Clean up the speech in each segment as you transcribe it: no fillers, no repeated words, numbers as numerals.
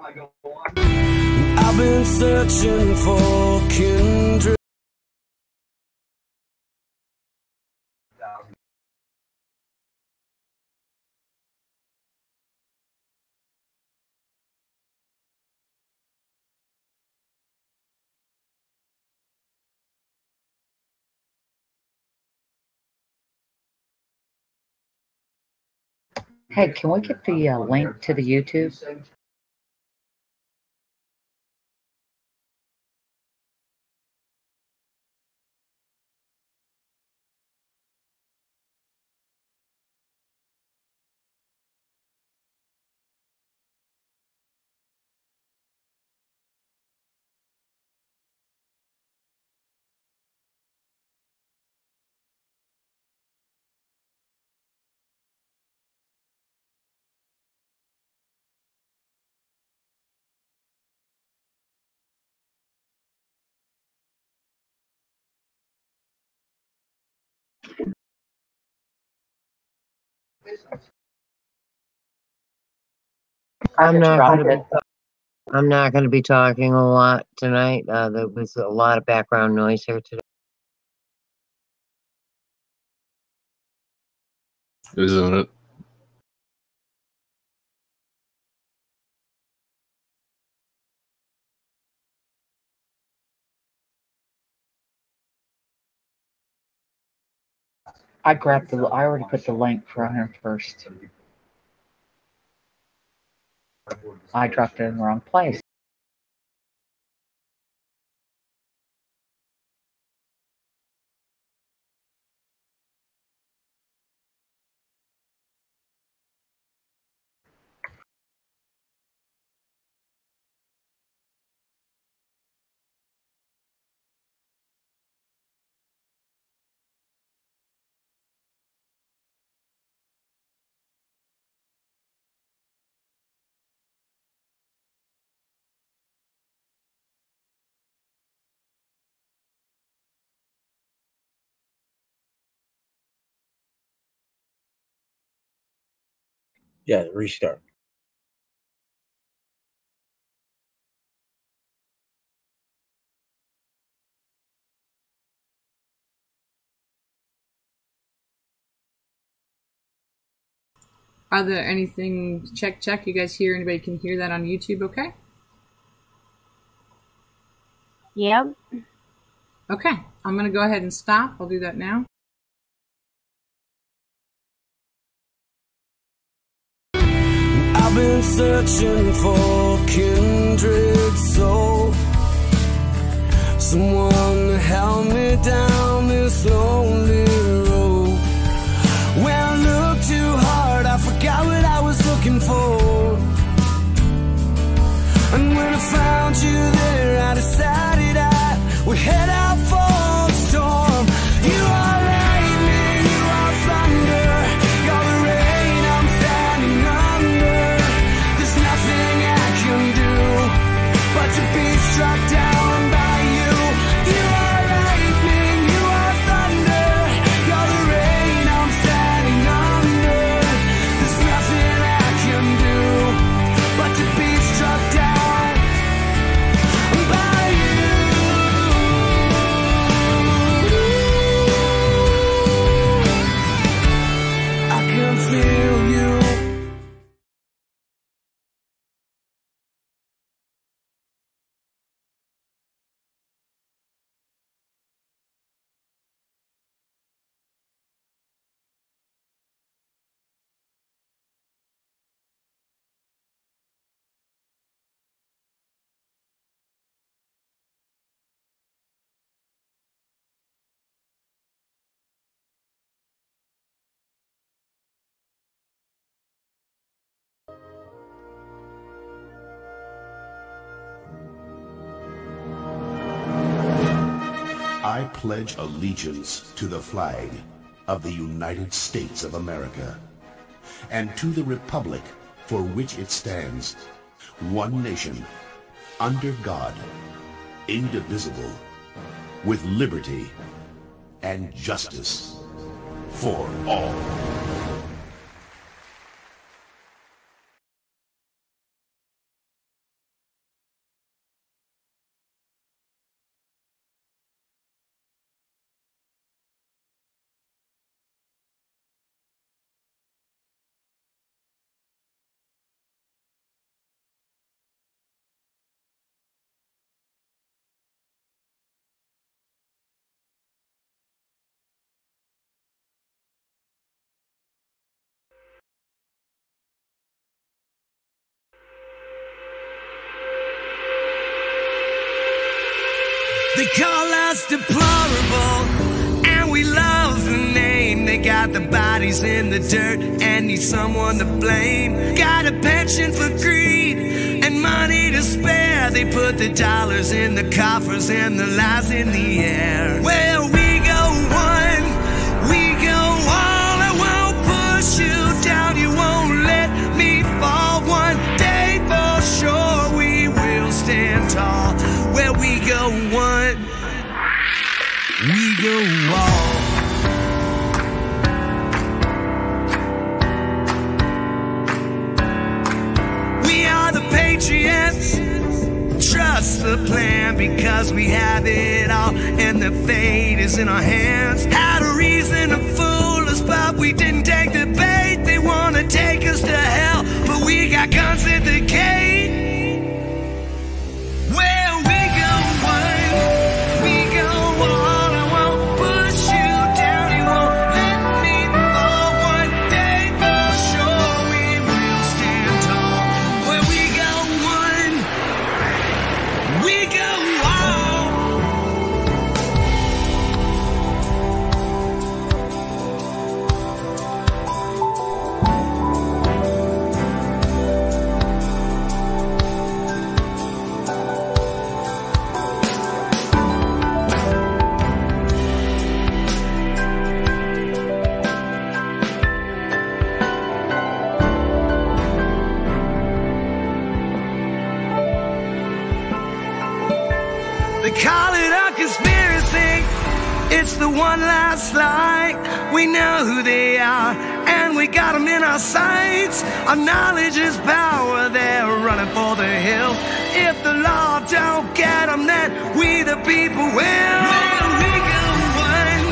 I've been searching for kindred. Hey, can we get the link to the YouTube? I'm not going to be talking a lot tonight. There was a lot of background noise here today. Isn't it? I already put the link for him first. I dropped it in the wrong place. Yeah, restart. Are there anything, check, you guys hear, anybody can hear that on YouTube okay? Yep. Okay, I'm going to go ahead and stop. I'll do that now. I've been searching for kindred soul, someone to help me down this lonely road. When I looked too hard, I forgot what I was looking for. And when I found you there, I decided I would head out for the storm. You are lightning, you are thunder, you're the rain I'm standing under. There's nothing I can do but to be struck down by you. You are lightning, you are thunder, you're the rain I'm standing under. There's nothing I can do but to be struck down by you. I can feel you. I pledge allegiance to the flag of the United States of America and to the republic for which it stands, one nation, under God, indivisible, with liberty and justice for all. They call us deplorable, and we love the name. They got the bodies in the dirt and need someone to blame. Got a penchant for greed and money to spare. They put the dollars in the coffers and the lies in the air. Where we go one, we go all. I won't push you down, you won't let me fall. One day for sure we will stand tall. Where we go one, we go all. We are the patriots, trust the plan, because we have it all and the fate is in our hands. Had a reason to fool us, but we didn't take the bait. They want to take us to hell, but we got guns at the gate. Where we go one, we go all. I won't push you down, you won't let me fall. One day for sure we will stand tall. Where we go one, we go all. They call it a conspiracy, it's the one last lie. We know who they are, and we got them in our sights. Our knowledge is power, they're running for the hills. If the law don't get them, then we the people will. Where we go one,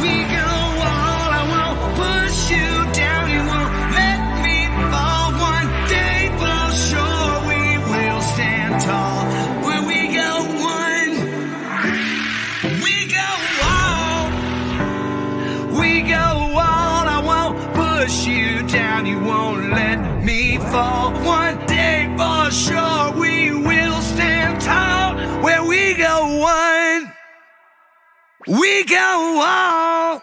we go all. I won't push you down, you won't let me fall. One day for sure we will stand tall. Where we go one, we go all. We go all. I won't push you down, you won't let me fall. One day for sure we will stand tall. Where we go one, we go all.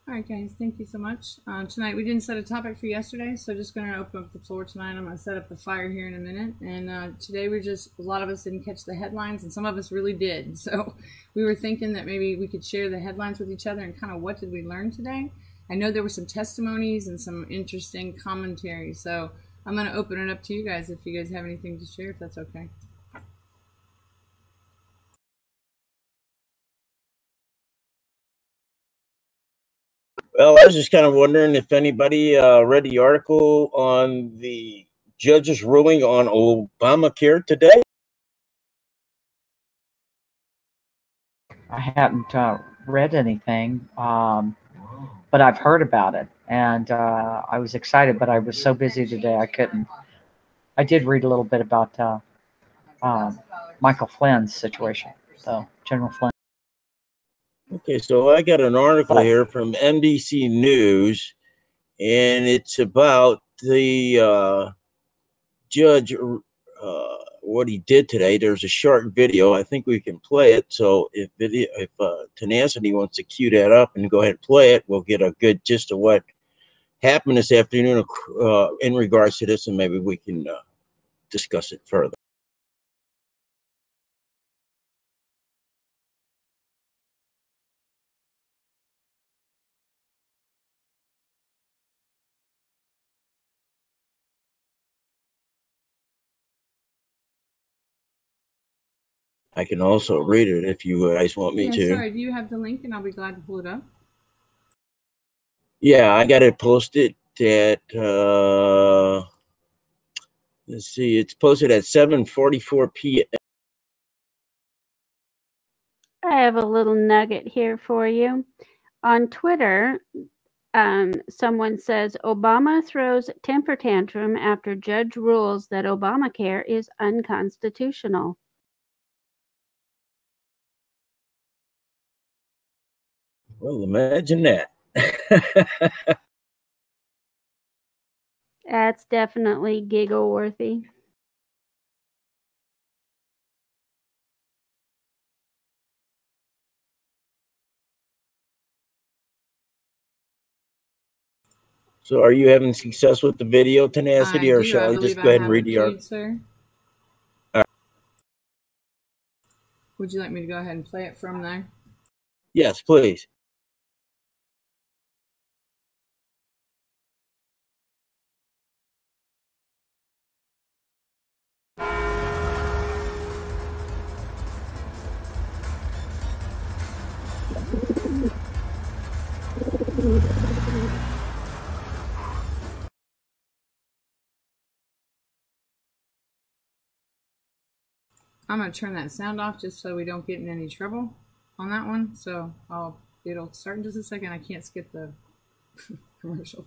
Alright guys, thank you so much. Tonight we didn't set a topic for yesterday, so just going to open up the floor tonight. I'm going to set up the fire here in a minute. And today a lot of us didn't catch the headlines, and some of us really did. So we were thinking that maybe we could share the headlines with each other and kind of what did we learn today. I know there were some testimonies and some interesting commentary, so I'm going to open it up to you guys if you guys have anything to share, if that's okay. Well, I was just kind of wondering if anybody read the article on the judge's ruling on Obamacare today. I haven't read anything, but I've heard about it, and I was excited, but I was so busy today I couldn't. I did read a little bit about Michael Flynn's situation, so General Flynn. Okay, so I got an article here from NBC News, and it's about the judge, what he did today. There's a short video. I think we can play it. So if Tenacity wants to cue that up and go ahead and play it, we'll get a good gist of what happened this afternoon in regards to this, and maybe we can discuss it further. I can also read it if you guys want me to. Sorry, do you have the link, and I'll be glad to pull it up? Yeah, I got it posted at, let's see, it's posted at 7:44 p.m. I have a little nugget here for you. On Twitter, Someone says Obama throws temper tantrum after judge rules that Obamacare is unconstitutional. Well, imagine that. That's definitely giggle worthy. So are you having success with the video, Tenacity, or shall I just go ahead and read the article? Sir. Would you like me to go ahead and play it from there? Yes, please. I'm going to turn that sound off just so we don't get in any trouble on that one. So it'll start in just a second. I can't skip the commercial.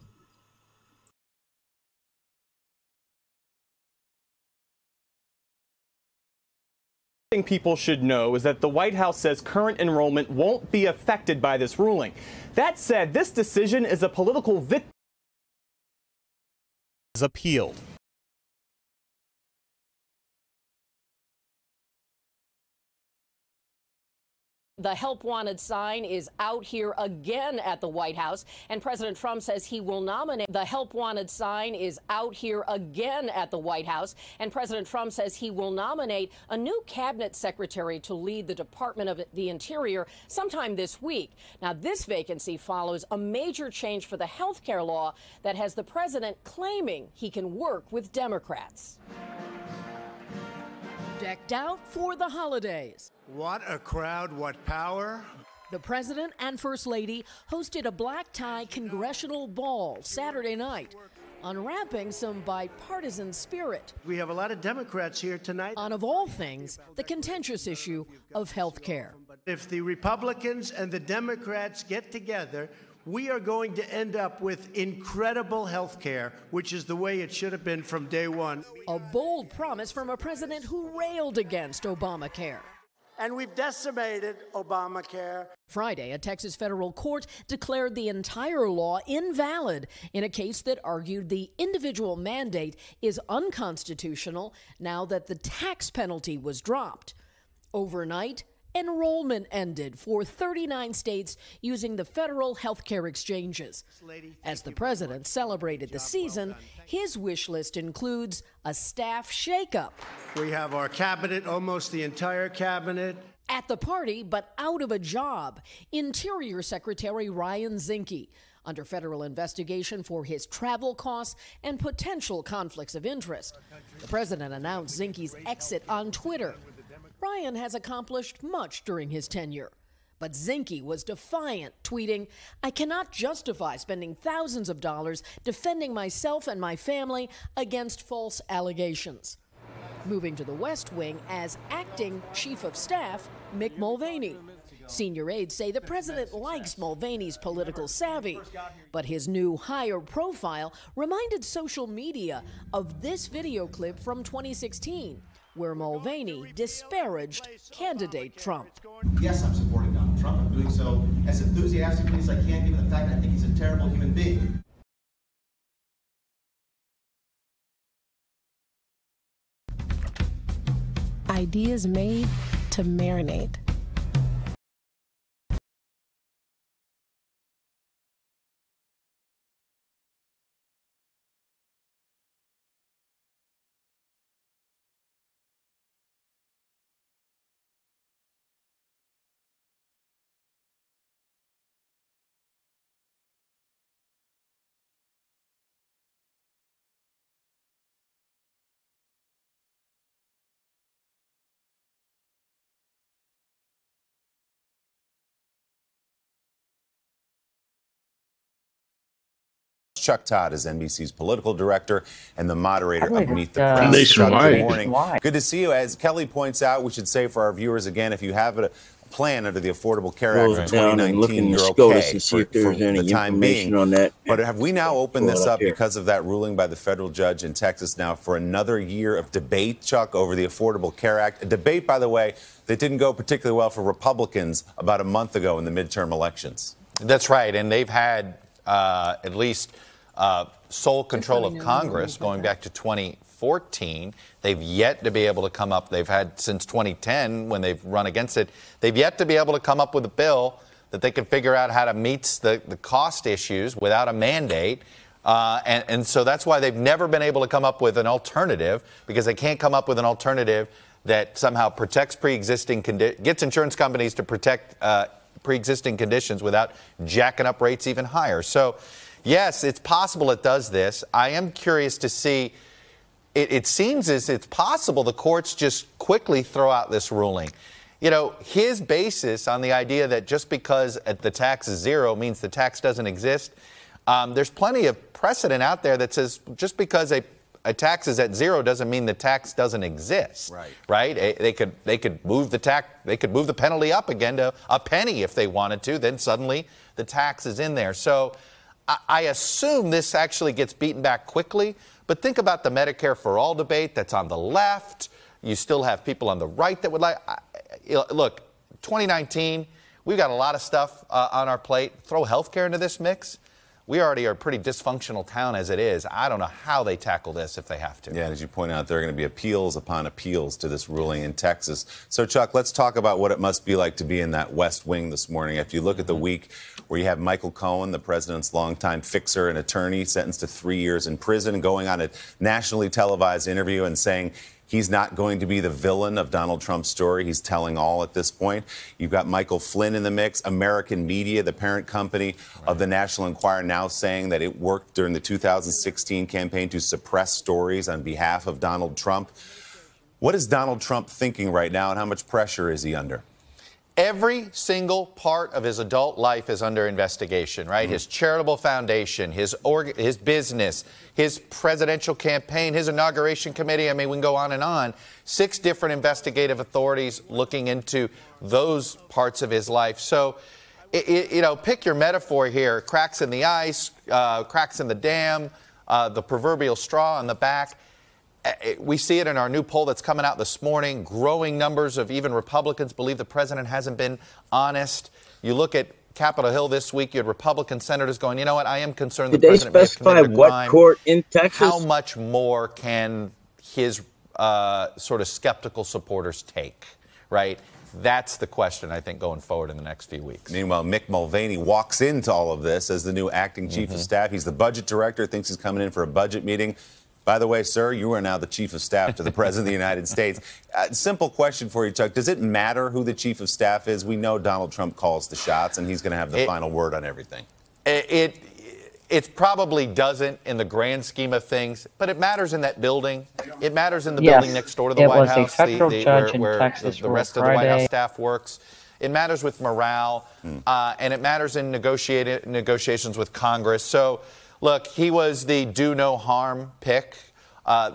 Thing people should know is that the White House says current enrollment won't be affected by this ruling. That said, this decision is a political victory. Is appealed. The help wanted sign is out here again at the White House, and President Trump says he will nominate. The help wanted sign is out here again at the White House, and President Trump says he will nominate a new cabinet secretary to lead the Department of the Interior sometime this week. Now, this vacancy follows a major change for the health care law that has the president claiming he can work with Democrats. Decked out for the holidays. What a crowd, what power. The president and first lady hosted a black tie congressional ball Saturday night, unwrapping some bipartisan spirit. We have a lot of Democrats here tonight. On, of all things, the contentious issue of health care. If the Republicans and the Democrats get together, we are going to end up with incredible health care, which is the way it should have been from day one. A bold promise from a president who railed against Obamacare. And we've decimated Obamacare. Friday, a Texas federal court declared the entire law invalid in a case that argued the individual mandate is unconstitutional now that the tax penalty was dropped. Overnight, enrollment ended for 39 states using the federal health care exchanges. As the president celebrated the season, his wish list includes a staff shakeup. We have our cabinet, almost the entire cabinet. At the party, but out of a job, Interior Secretary Ryan Zinke, under federal investigation for his travel costs and potential conflicts of interest. The president announced Zinke's exit on Twitter. Ryan has accomplished much during his tenure, but Zinke was defiant, tweeting, "I cannot justify spending thousands of dollars defending myself and my family against false allegations." Moving to the West Wing as acting chief of staff, Mick Mulvaney. Senior aides say the president likes Mulvaney's political savvy, but his new higher profile reminded social media of this video clip from 2016. Where Mulvaney disparaged candidate Trump. Yes, I'm supporting Donald Trump. I'm doing so as enthusiastically as I can, given the fact that I think he's a terrible human being. Ideas made to marinate. Chuck Todd is NBC's political director and the moderator of Meet the Press. Nationwide. Good morning. Good to see you. As Kelly points out, we should say for our viewers again, if you have a plan under the Affordable Care Act for 2019, you're okay for the time being. On that. But have we now opened this up because of that ruling by the federal judge in Texas now for another year of debate, Chuck, over the Affordable Care Act? A debate, by the way, that didn't go particularly well for Republicans about a month ago in the midterm elections. That's right. And they've had at least sole control of Congress going back to 2014. They've yet to be able to come up. They've had since 2010 when they've run against it. They've yet to be able to come up with a bill that they can figure out how to meet the cost issues without a mandate. And so that's why they've never been able to come up with an alternative, because they can't come up with an alternative that somehow protects pre-existing gets insurance companies to protect pre-existing conditions without jacking up rates even higher. So, yes, it's possible it does this. I am curious to see. It seems as it's possible the courts just quickly throw out this ruling. You know, his basis on the idea that just because the tax is zero means the tax doesn't exist. There's plenty of precedent out there that says just because a tax is at zero doesn't mean the tax doesn't exist. Right? They could move the tax. They could move the penalty up again to a penny if they wanted to. Then suddenly the tax is in there. So I assume this actually gets beaten back quickly. But think about the Medicare for All debate that's on the left. You still have people on the right that would like. Look, 2019, we've got a lot of stuff on our plate. Throw healthcare into this mix. We already are a pretty dysfunctional town as it is. I don't know how they tackle this if they have to. Yeah, and as you point out, there are going to be appeals upon appeals to this ruling in Texas. So, Chuck, let's talk about what it must be like to be in that West Wing this morning. If you look at the week where you have Michael Cohen, the president's longtime fixer and attorney, sentenced to 3 years in prison, going on a nationally televised interview and saying he's not going to be the villain of Donald Trump's story. He's telling all at this point. You've got Michael Flynn in the mix. American Media, the parent company of the National Enquirer, now saying that it worked during the 2016 campaign to suppress stories on behalf of Donald Trump. What is Donald Trump thinking right now, and how much pressure is he under? Every single part of his adult life is under investigation, right? His charitable foundation, his business, his presidential campaign, his inauguration committee. I mean, we can go on and on. 6 different investigative authorities looking into those parts of his life. So, you know, pick your metaphor here. Cracks in the ice, cracks in the dam, the proverbial straw on the back. We see it in our new poll that's coming out this morning. Growing numbers of even Republicans believe the president hasn't been honest. You look at Capitol Hill this week, you had Republican senators going, you know what, I am concerned the president may have committed a crime. Did they specify what court in Texas? How much more can his sort of skeptical supporters take, right? That's the question, I think, going forward in the next few weeks. Meanwhile, Mick Mulvaney walks into all of this as the new acting chief of staff. He's the budget director, thinks he's coming in for a budget meeting. By the way, sir, you are now the chief of staff to the president of the United States. Simple question for you, Chuck. Does it matter who the chief of staff is? We know Donald Trump calls the shots, and he's going to have the final word on everything. It probably doesn't in the grand scheme of things, but it matters in that building. It matters in the building next door to the White House, where the rest of the White House staff works. It matters with morale, and it matters in negotiations with Congress. So, look, he was the do no harm pick.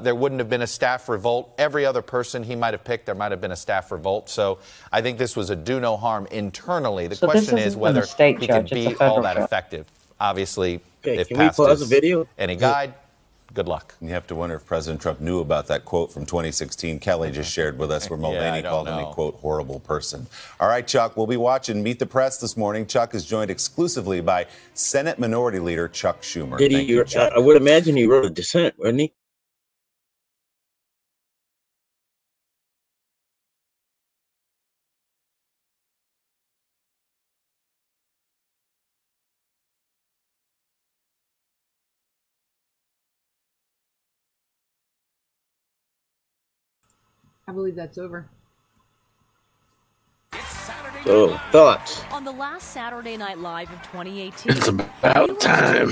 There wouldn't have been a staff revolt. Every other person he might have picked, there might have been a staff revolt. So I think this was a do no harm internally. The question is whether he can be all that effective. Obviously, if can we pause the video? Any guide, good luck. You have to wonder if President Trump knew about that quote from 2016 Kelly just shared with us where Mulvaney called him a, quote, horrible person. All right, Chuck, we'll be watching Meet the Press this morning. Chuck is joined exclusively by Senate Minority Leader Chuck Schumer. Thank you, Chuck. I would imagine he wrote a dissent, wouldn't he? I believe that's over. So, thoughts? On the last Saturday Night Live of 2018, it's about time.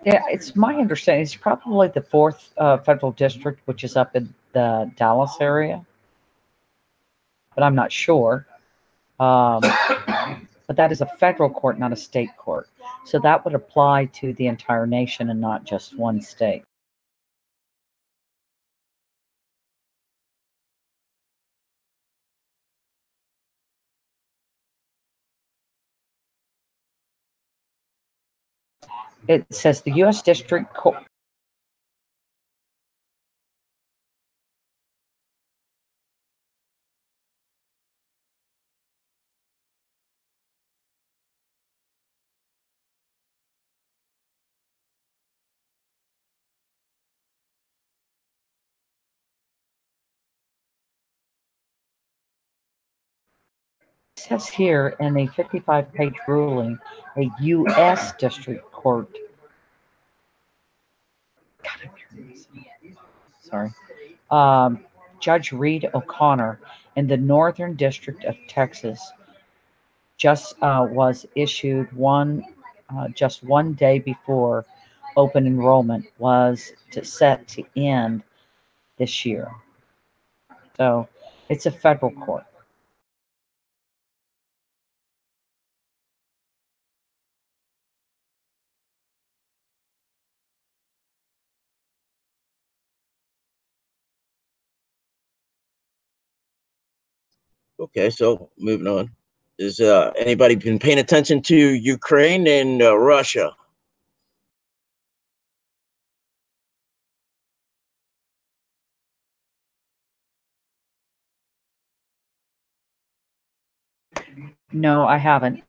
Yeah, it's my understanding it's probably the 4th federal district, which is up in the Dallas area, but I'm not sure. but that is a federal court, not a state court. So that would apply to the entire nation and not just one state. It says the U.S. District Court. It says here in a 55-page ruling, a U.S. District Court. Sorry. Judge Reed O'Connor in the Northern District of Texas just was issued just 1 day before open enrollment was set to end this year. So it's a federal court. Okay, so moving on. Is anybody been paying attention to Ukraine and Russia? No, I haven't.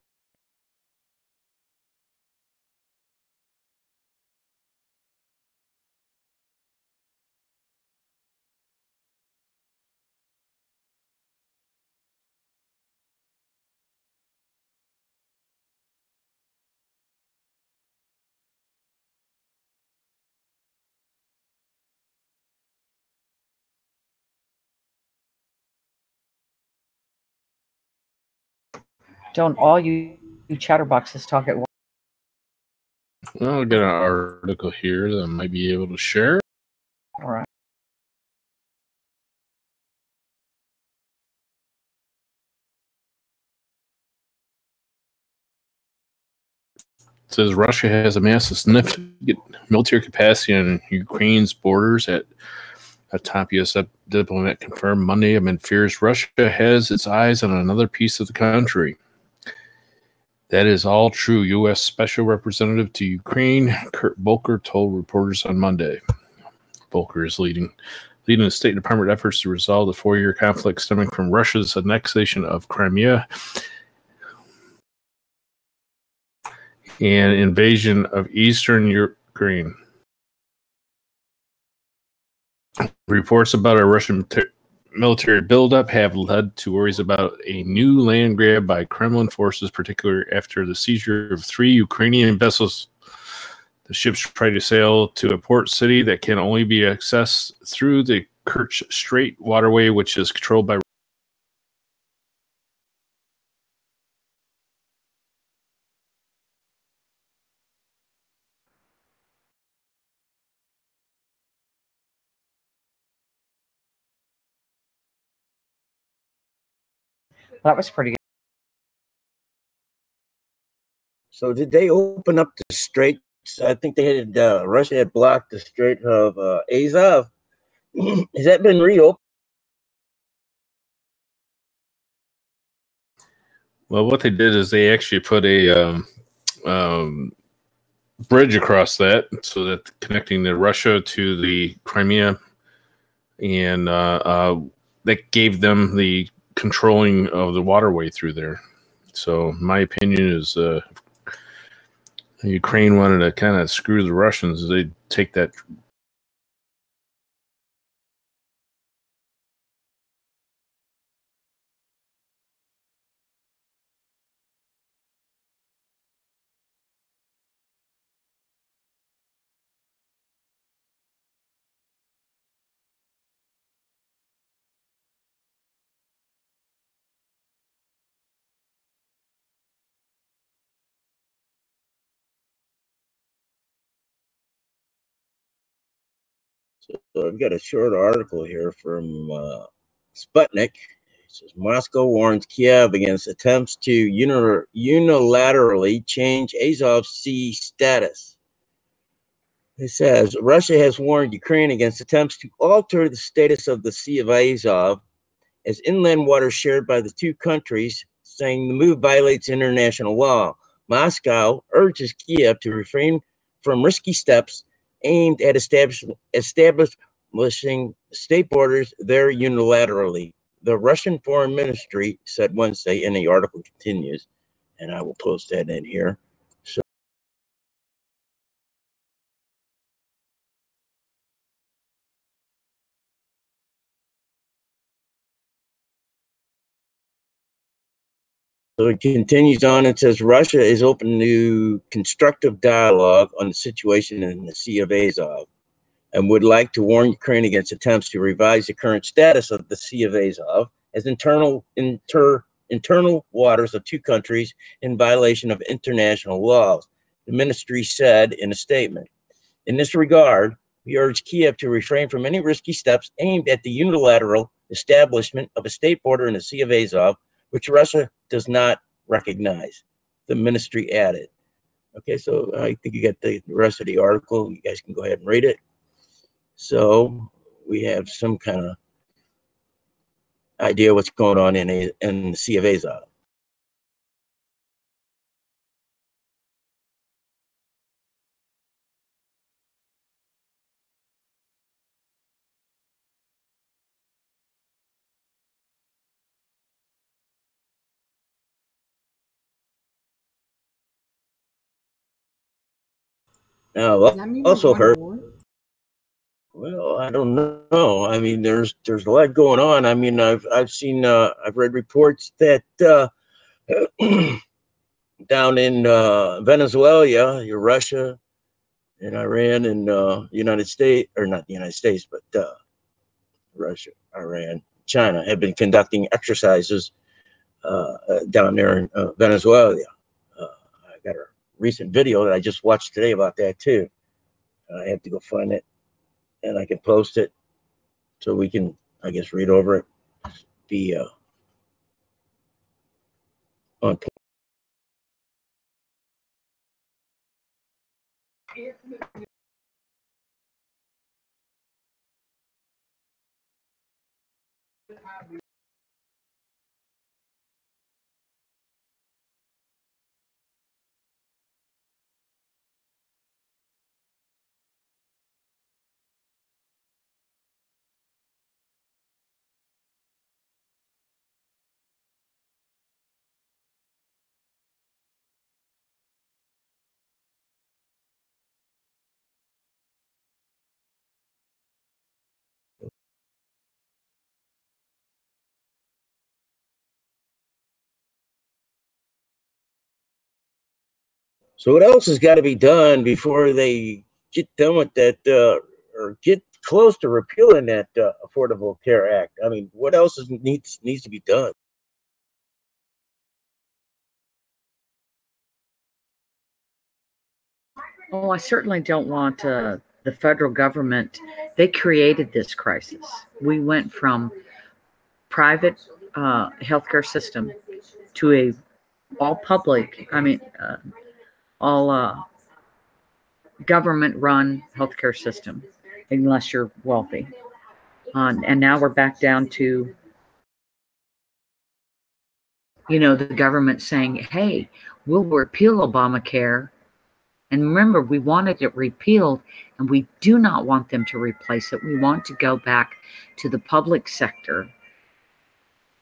Don't all you chatterboxes talk at once? Well, I've got an article here that I might be able to share. All right. It says Russia has amassed a significant military capacity on Ukraine's borders. A top U.S. diplomat confirmed Monday amid fears Russia has its eyes on another piece of the country. That is all true, U.S. Special Representative to Ukraine Kurt Volker told reporters on Monday. Volker is leading the State Department efforts to resolve the 4-year conflict stemming from Russia's annexation of Crimea and invasion of eastern Ukraine. Reports about a Russian military buildup have led to worries about a new land grab by Kremlin forces, particularly after the seizure of 3 Ukrainian vessels. The ships try to sail to a port city that can only be accessed through the Kerch Strait waterway, which is controlled by That was pretty good. So did they open up the straits? I think they had Russia had blocked the Strait of Azov. Has that been reopened? Well, what they did is they actually put a bridge across that, so that connecting the Russia to the Crimea, and that gave them the controlling of the waterway through there. So my opinion is Ukraine wanted to kind of screw the Russians. They'd take that. So I've got a short article here from Sputnik. says Moscow warns Kiev against attempts to unilaterally change Azov Sea status. It says Russia has warned Ukraine against attempts to alter the status of the Sea of Azov as inland waters shared by the two countries, saying the move violates international law. Moscow urges Kiev to refrain from risky steps aimed at establishing state borders there unilaterally. The Russian Foreign Ministry said Wednesday, and the article continues, and I will post that in here. So it continues on and says Russia is open to constructive dialogue on the situation in the Sea of Azov and would like to warn Ukraine against attempts to revise the current status of the Sea of Azov as internal waters of two countries in violation of international laws, the ministry said in a statement. In this regard, we urge Kiev to refrain from any risky steps aimed at the unilateral establishment of a state border in the Sea of Azov, which Russia does not recognize, the ministry added. Okay, so I think you get the rest of the article. You guys can go ahead and read it. So we have some kind of idea what's going on in the Sea of Azov. Now, also heard. Well, I don't know. I mean, there's a lot going on. I mean, I've read reports that down in Venezuela, Russia and Iran and United States, or not the United States, but Russia, Iran, China have been conducting exercises down there in Venezuela. I got a recent video that I just watched today about that too. I have to go find it, and I can post it so we can, I guess, read over it. Be on point. So what else has got to be done before they get done with that, or get close to repealing that Affordable Care Act? I mean, what else needs to be done? Oh, I certainly don't want the federal government. They created this crisis. We went from private healthcare system to a all public. I mean, all government-run healthcare system, unless you're wealthy. And now we're back down to, the government saying, "Hey, we'll repeal Obamacare." And remember, we wanted it repealed, and we do not want them to replace it. We want to go back to the public sector,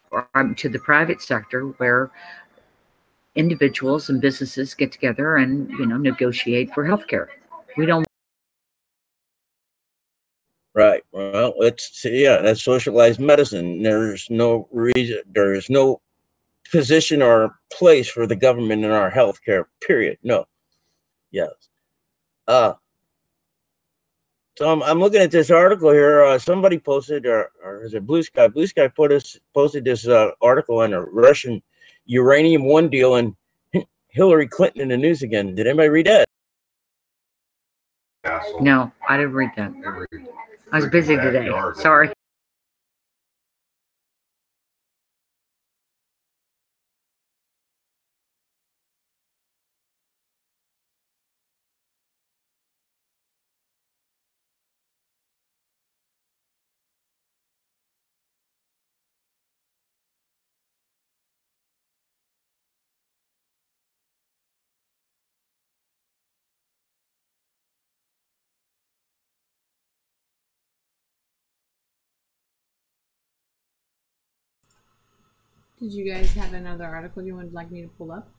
or to the private sector, where individuals and businesses get together and, negotiate for healthcare. We don't. Right. Well, that's socialized medicine. There's no reason, there's no position or place for the government in our healthcare, period. No. Yes. So I'm looking at this article here. Somebody posted, or is it Blue Sky? Blue Sky posted this article on a Russian uranium one deal and Hillary Clinton in the news again. Did anybody read that? No, I didn't read that. I was busy today. Sorry. Did you guys have another article you would like me to pull up?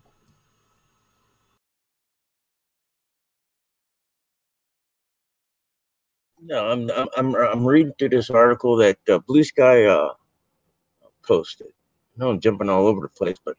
No, I'm reading through this article that Blue Sky posted. I know I'm jumping all over the place, but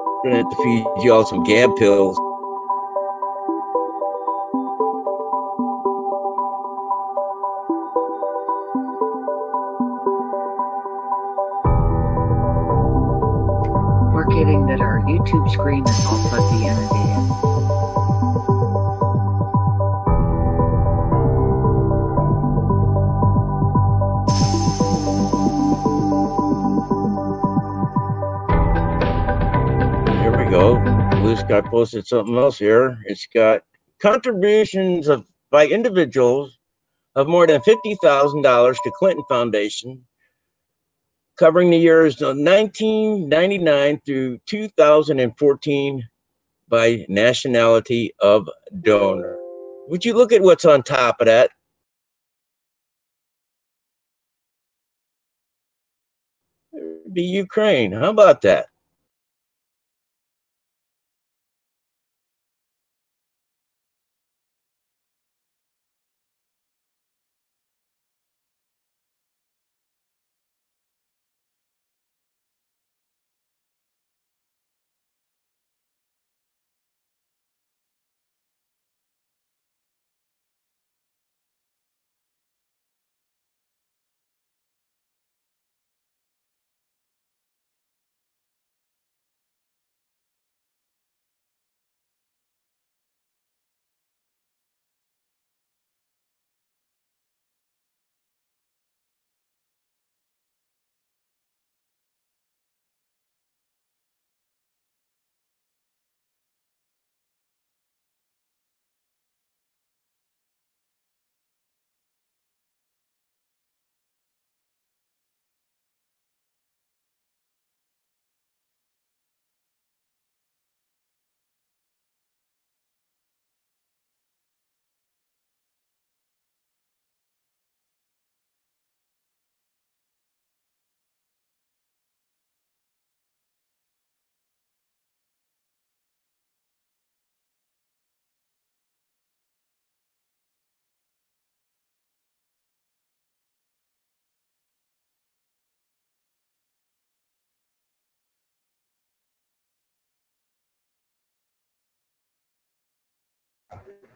I'm gonna have to feed you all some Gab pills. We're getting that our YouTube screen is all fuzzy annotated. Here we go. Blue Sky posted something else here. It's got contributions by individuals of more than $50,000 to Clinton Foundation, covering the years 1999 through 2014 by nationality of donor. Would you look at what's on top of that? It would be Ukraine. How about that?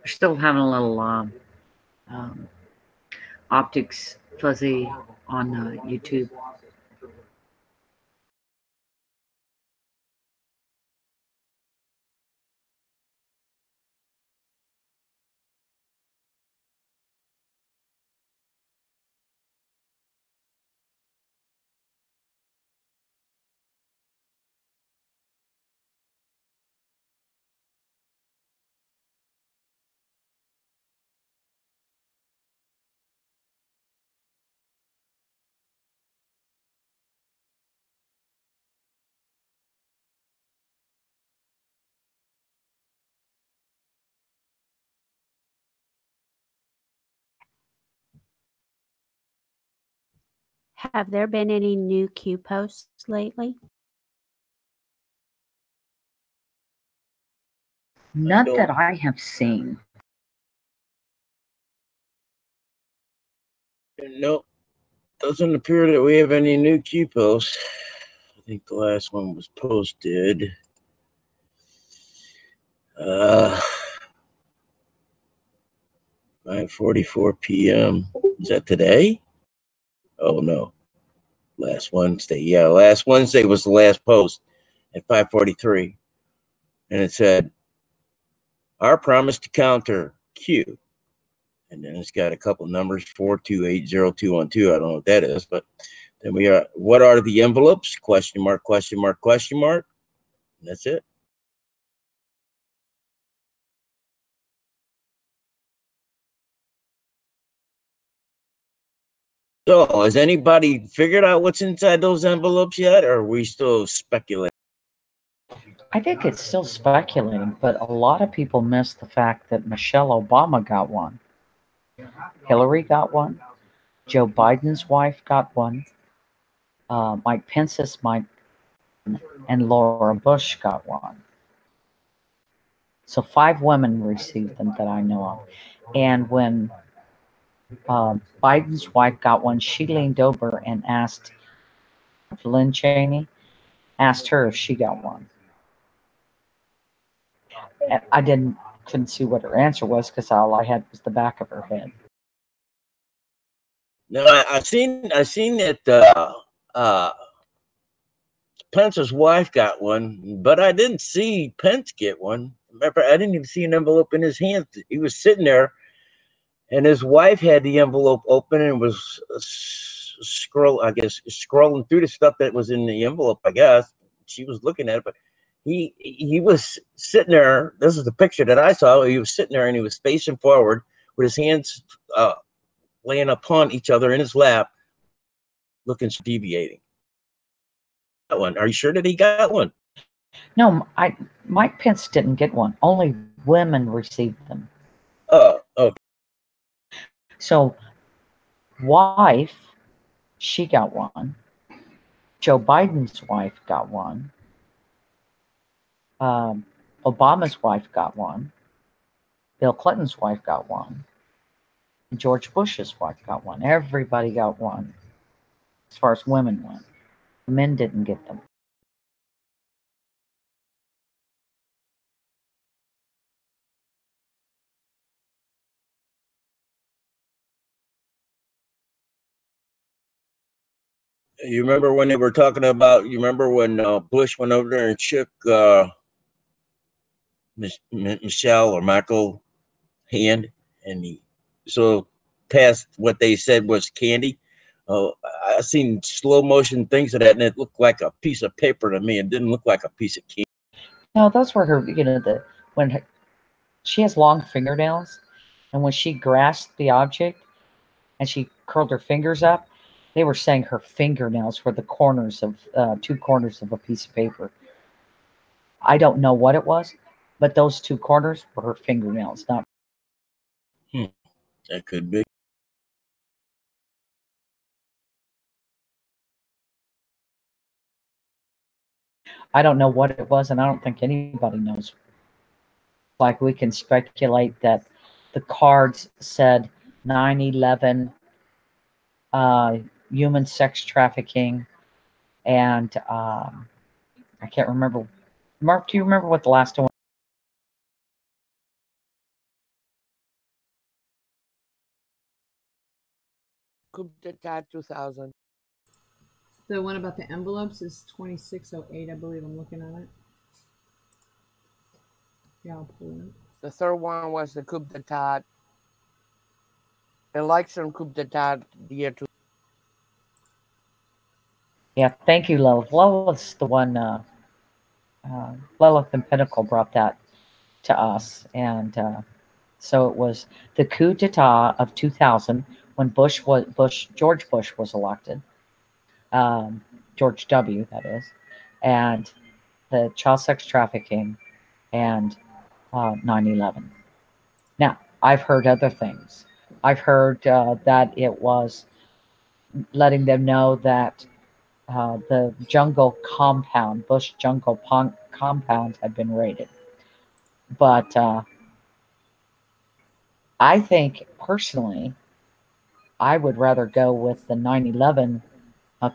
We're still having a little optics fuzzy on YouTube. Have there been any new Q posts lately? Not that I have seen. Nope. Doesn't appear that we have any new Q posts. I think the last one was posted 5:44 p.m. Is that today? Oh no. Last Wednesday. Yeah, last Wednesday was the last post at 5:43. And it said, our promise to counter Q And then it's got a couple numbers, 4280212. I don't know what that is, but then we are, what are the envelopes? Question mark, question mark, question mark. And that's it. So has anybody figured out what's inside those envelopes yet, or are we still speculating? I think it's still speculating, but a lot of people miss the fact that Michelle Obama got one. Hillary got one. Joe Biden's wife got one. Mike Pence's and Laura Bush got one. So 5 women received them that I know of. And when Biden's wife got one, she leaned over and asked Lynn Cheney, asked her if she got one. And I couldn't see what her answer was because all I had was the back of her head. No, I seen that Pence's wife got one, but I didn't see Pence get one. Remember, I didn't even see an envelope in his hand. He was sitting there, and his wife had the envelope open and was scrolling through the stuff that was in the envelope. I guess she was looking at it, but he was sitting there. This is the picture that I saw. He was sitting there and he was facing forward with his hands laying upon each other in his lap, looking deviating. That one. Are you sure that he got one? No, Mike Pence didn't get one. Only women received them. Oh, okay. So, wife, she got one. Joe Biden's wife got one. Obama's wife got one. Bill Clinton's wife got one. George Bush's wife got one. Everybody got one, as far as women went. Men didn't get them. You remember when they were talking about, you remember when Bush went over there and shook Michelle or Michael hand, and he so past what they said was candy. I seen slow motion things of that, and it looked like a piece of paper to me. It didn't look like a piece of candy. No, those were her, she has long fingernails, and when she grasped the object and she curled her fingers up, they were saying her fingernails were the corners of 2 corners of a piece of paper. I don't know what it was, but those 2 corners were her fingernails, not. That could be. I don't know what it was, and I don't think anybody knows. Like, we can speculate that the cards said 9/11, human sex trafficking, and I can't remember. Mark, do you remember what the last one? Coup d'etat 2000. The one about the envelopes is 2608, I believe. I'm looking at it. Yeah, I'll pull it. The third one was the coup d'etat, election coup d'etat, the year 2000. Yeah, thank you, Lilith. Lilith's the one, Lilith and Pinnacle brought that to us. And so it was the coup d'etat of 2000 when George Bush was elected. George W., that is. And the child sex trafficking and 9/11. Now, I've heard other things. I've heard that it was letting them know that the jungle compound, Bush jungle compound, had been raided. But I think, personally, I would rather go with the 9/11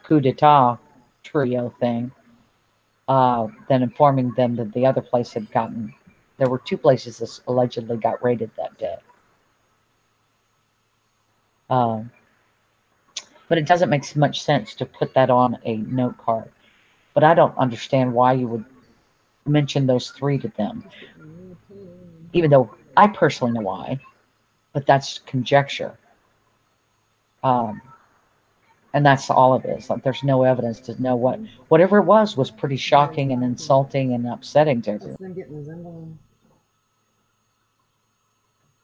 coup d'etat trio thing than informing them that the other place had gotten. There were 2 places that allegedly got raided that day. But it doesn't make much sense to put that on a note card. But I don't understand why you would mention those 3 to them. Even though I personally know why. but that's conjecture. And that's all it is. Like, there's no evidence to know whatever it was pretty shocking and insulting and upsetting to everyone.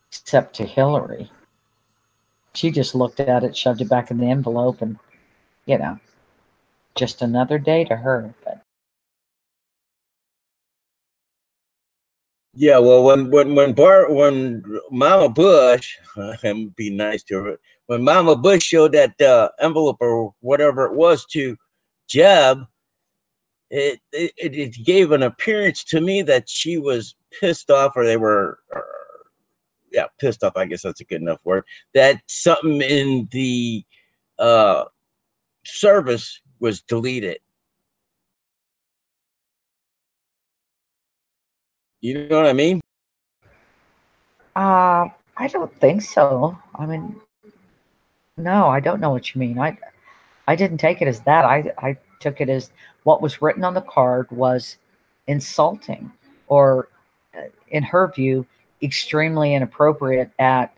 Except to Hillary. She just looked at it, shoved it back in the envelope, and, you know, just another day to her. But Yeah, well, when Mama Bush, I'm be nice to her. When Mama Bush showed that envelope or whatever it was to Jeb, it gave an appearance to me that she was pissed off, or they were, yeah, pissed off. I guess that's a good enough word. That something in the service was deleted. You know what I mean? I don't think so. I mean, no, I don't know what you mean. I didn't take it as that. I took it as what was written on the card was insulting, or in her view, extremely inappropriate at,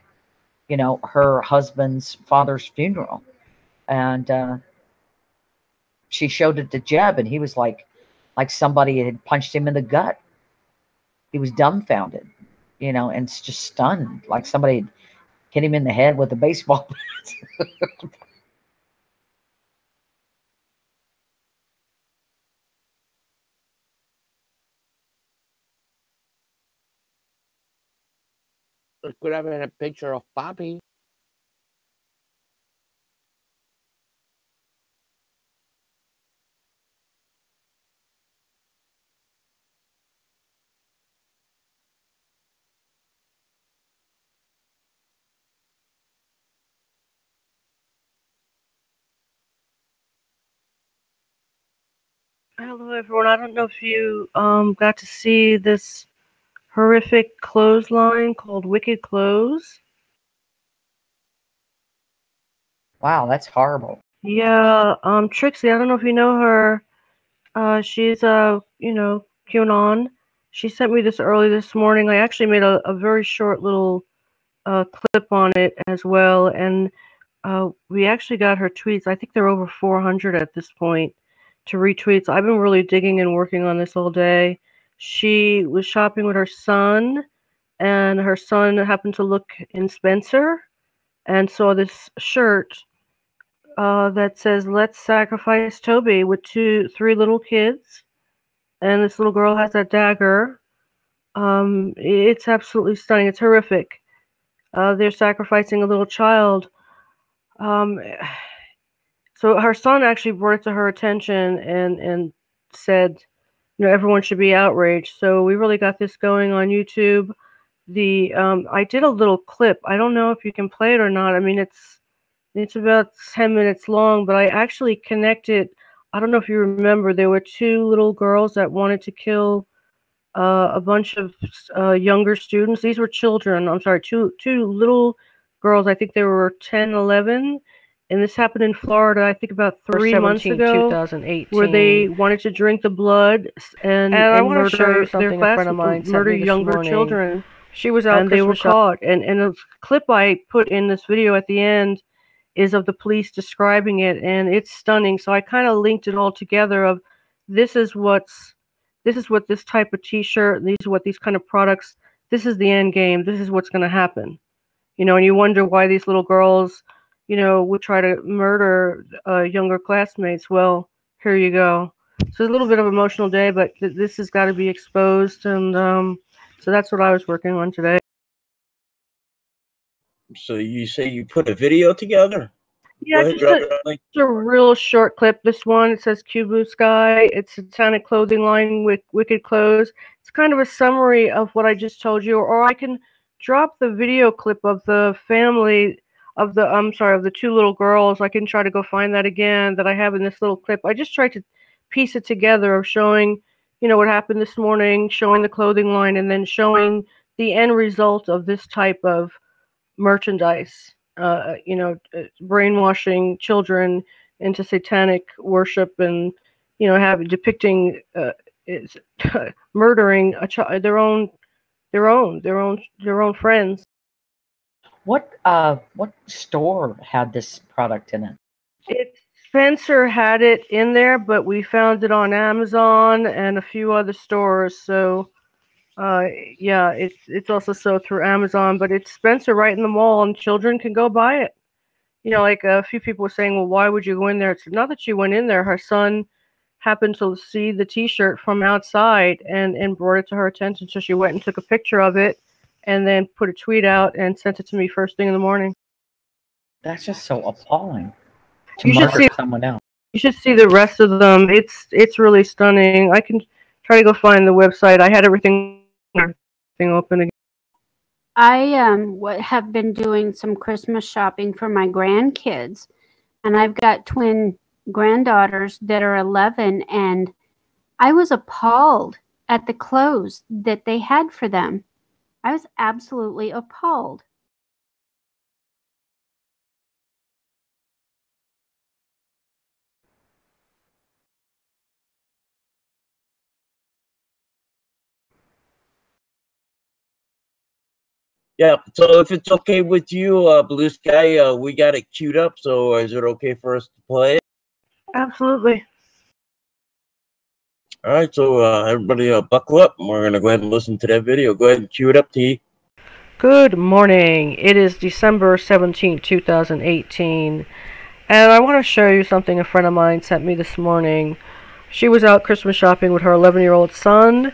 you know, her husband's father's funeral. And she showed it to Jeb, and he was like somebody had punched him in the gut. He was dumbfounded, you know, and just stunned, like somebody had hit him in the head with a baseball bat. It could have been a picture of Poppy. Hello, everyone. I don't know if you got to see this horrific clothesline called Wicked Clothes. Wow, that's horrible. Yeah, Trixie, I don't know if you know her. She's you know, QAnon. She sent me this early this morning. I actually made a very short little clip on it as well, and we actually got her tweets. I think they're over 400 at this point to retweets. I've been really digging and working on this all day. She was shopping with her son, and her son happened to look in Spencer and saw this shirt that says "Let's sacrifice Toby" with three little kids, and this little girl has that dagger. It's absolutely stunning. It's horrific. They're sacrificing a little child. So her son actually brought it to her attention and said, you know, everyone should be outraged. So we really got this going on YouTube. I did a little clip. I don't know if you can play it or not. I mean, it's about 10 minutes long, but I actually connected. I don't know if you remember, there were two little girls that wanted to kill a bunch of younger students. These were children. I'm sorry, two little girls. I think they were 10, 11. And this happened in Florida, I think about 3 months ago, 2018, where they wanted to drink the blood and I want to show you something a friend of mine murder younger children. She was out and they were caught. And a clip I put in this video at the end is of the police describing it, and it's stunning. So I kind of linked it all together of this is what this type of t-shirt, these are what these kind of products, this is the end game, this is what's going to happen. You know, and you wonder why these little girls, you know, would try to murder younger classmates. Well, here you go. So it's a little bit of an emotional day, but this has got to be exposed, and so that's what I was working on today. So you say you put a video together? Yeah, just a real short clip. This one, it says Cubu Sky. It's Satanic Clothing Line with Wicked Clothes. It's kind of a summary of what I just told you, or I can drop the video clip of the family of the, of the two little girls. I can try to go find that again that I have in this little clip. I just tried to piece it together of showing, you know, what happened this morning, showing the clothing line, and then showing the end result of this type of merchandise. You know, brainwashing children into satanic worship, and you know, depicting murdering their own friends. What store had this product in it? Spencer had it in there, but we found it on Amazon and a few other stores. So, yeah, it's also sold through Amazon, but it's Spencer right in the mall, and children can go buy it. You know, like a few people were saying, well, why would you go in there? It's not that she went in there. Her son happened to see the T-shirt from outside and brought it to her attention, so she went and took a picture of it, and then put a tweet out and sent it to me first thing in the morning. That's just so appalling. To You should murder see someone else. You should see the rest of them. It's really stunning. I can try to go find the website. I had everything open again. I have been doing some Christmas shopping for my grandkids, and I've got twin granddaughters that are 11, and I was appalled at the clothes that they had for them. I was absolutely appalled. Yeah, so if it's okay with you, Blue Sky, we got it queued up, so is it okay for us to play it? Absolutely. All right, so everybody buckle up, and we're going to go ahead and listen to that video. Go ahead and cue it up, T. Good morning. It is December 17, 2018, and I want to show you something a friend of mine sent me this morning. She was out Christmas shopping with her 11-year-old son,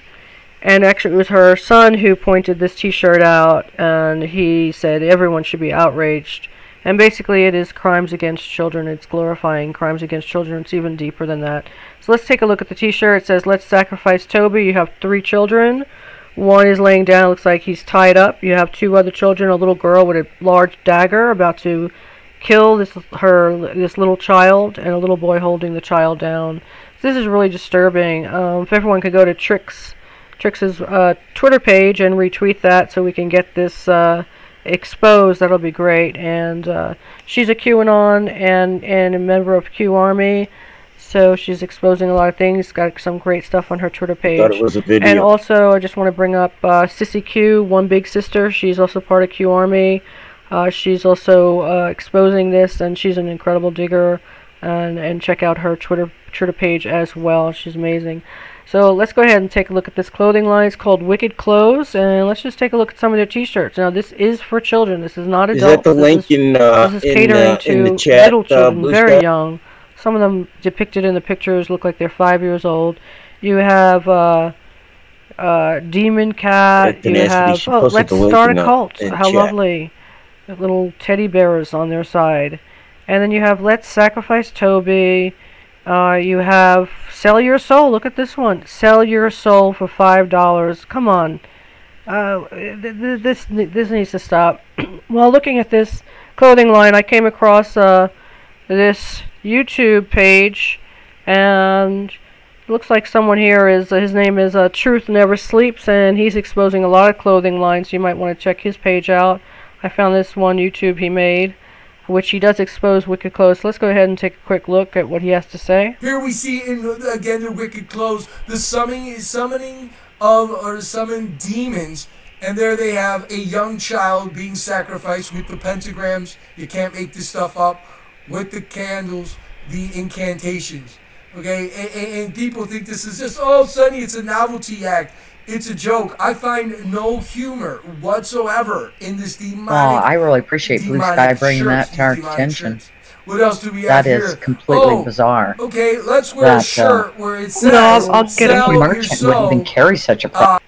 and actually it was her son who pointed this T-shirt out, and he said everyone should be outraged. And basically it is crimes against children. It's glorifying crimes against children. It's even deeper than that. So let's take a look at the T-shirt. It says, "Let's sacrifice Toby." You have 3 children. One is laying down. Looks like he's tied up. You have 2 other children. A little girl with a large dagger about to kill this little child, and a little boy holding the child down. So this is really disturbing. If everyone could go to Trix's Twitter page and retweet that so we can get this exposed, that'll be great. And she's a QAnon and a member of Q Army, so she's exposing a lot of things. Got some great stuff on her Twitter page. Thought it was a video. And also, I just want to bring up Sissy Q, One Big Sister. She's also part of Q Army. She's also exposing this, and she's an incredible digger. And check out her Twitter page as well. She's amazing. So let's go ahead and take a look at this clothing line. It's called Wicked Clothes, and let's just take a look at some of their T-shirts. Now, this is for children. This is not adults. Is that the link this is catering to in the chat, little children, Blue very Sky? young. Some of them depicted in the pictures look like they're 5 years old. You have Demon Cat. You have Let's Start a Cult. How lovely! Little teddy bears on their side. And then you have Let's Sacrifice Toby. You have Sell Your Soul. Look at this one. Sell Your Soul for $5. Come on. This needs to stop. While looking at this clothing line, I came across this YouTube page, and it looks like someone here his name is Truth Never Sleeps, and he's exposing a lot of clothing lines. You might want to check his page out. I found this one YouTube he made, which he does expose Wicked Clothes. So let's go ahead and take a quick look at what he has to say. Here we see again the Wicked Clothes, the summoning of or summon demons, and there they have a young child being sacrificed with the pentagrams. You can't make this stuff up. With the candles, the incantations. Okay, and people think this is just, oh, Sonny, it's a novelty act. It's a joke. I find no humor whatsoever in this demonic. Oh, I really appreciate Blue Sky bringing that to our attention. What else do we have here? That is completely bizarre. Okay, let's wear a shirt where it says, I'll get a merchant wouldn't even carry such a product.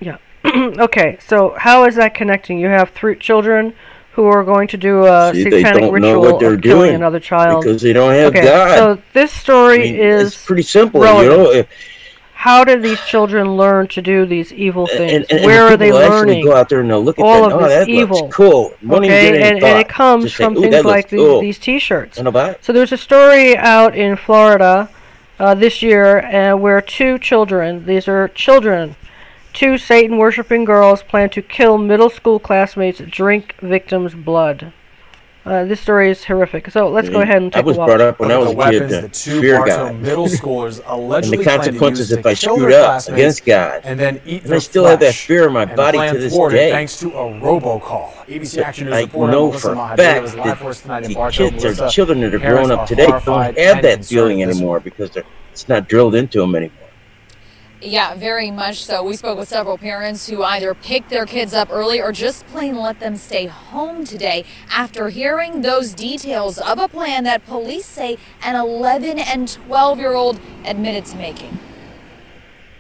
Yeah. Okay, so how is that connecting? You have 3 children who are going to do a satanic ritual of killing another child. Because they don't have God. So this story is it's pretty simple, relevant. you know. How do these children learn to do these evil things? And where are they learning go out there and they'll look at all that, of this evil? Looks cool. Okay, and it comes from things like these T-shirts. So there's a story out in Florida this year where 2 children, these are children, 2 Satan-worshipping girls plan to kill middle school classmates, drink victims' blood. This story is horrific. So let's go ahead and take a watch. I was brought up when I was a kid the two fear Bartow God. middle schoolers And allegedly the planned to consequences use if to I kill screwed their up classmates against God. and then eat And their I still have that flesh. fear in my And body plan to this thwarted day. thanks to a robocall. ABC Action News I reporter know Melissa for a Mahadeo fact is live that for us tonight in the Bartow. kids or Melissa, children that are parents growing up are today don't horrified have and that concerned feeling at this anymore because it's not drilled into them anymore. Yeah, very much so. We spoke with several parents who either picked their kids up early or just plain let them stay home today after hearing those details of a plan that police say an 11 and 12-year-old admitted to making.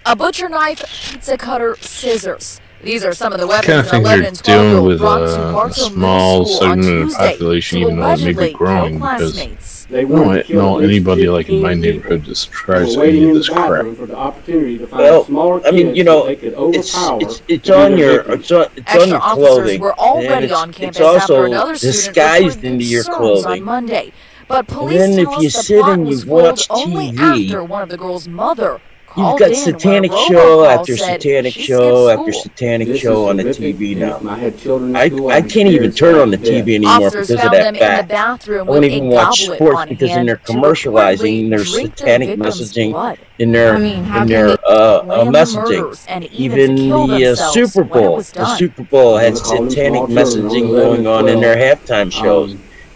A butcher knife, pizza cutter, scissors. These are some of the weapons Kind of an things 11 are and dealing 12-year-old with brought to a Bartow small Middle School on segment of the Tuesday population, to even though it may be allegedly kill growing, because classmates. I don't know anybody like in my neighborhood that subscribes to any of this crap. Well, I mean, you know, it's on your clothing. Were already on campus after another disguised into your clothing. On Monday. But And police then tell if you us the sit plot and you was foiled watch only TV, after one of the girl's mother you've called got in satanic where a show robocall after said satanic she show skipped after school. satanic show on the TV now. I can't even turn on the TV anymore Officers because of found them that in the fact. bathroom I with won't even a watch goblet sports on because then hand they're to reportedly commercializing their drink their satanic victim's messaging blood. in their I mean, how in can their they plan the messaging. murders and even to Even kill the themselves Super when it Bowl, was the done? Super Bowl had satanic messaging going on in their halftime shows,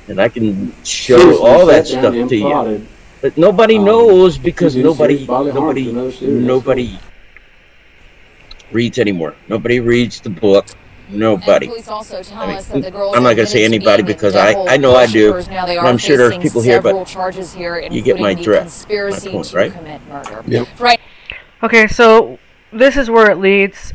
and I can show all that stuff to you. But nobody knows because nobody reads anymore. Nobody reads the book. Nobody. Police also tell I mean, us that the girls I'm not going to say admitted anybody being because devil I know I do. worshippers. Now they And are I'm sure there's facing people here, several but charges here, you get my including the drift, conspiracy my point, to right? commit murder. Yep. Right. Okay, so this is where it leads.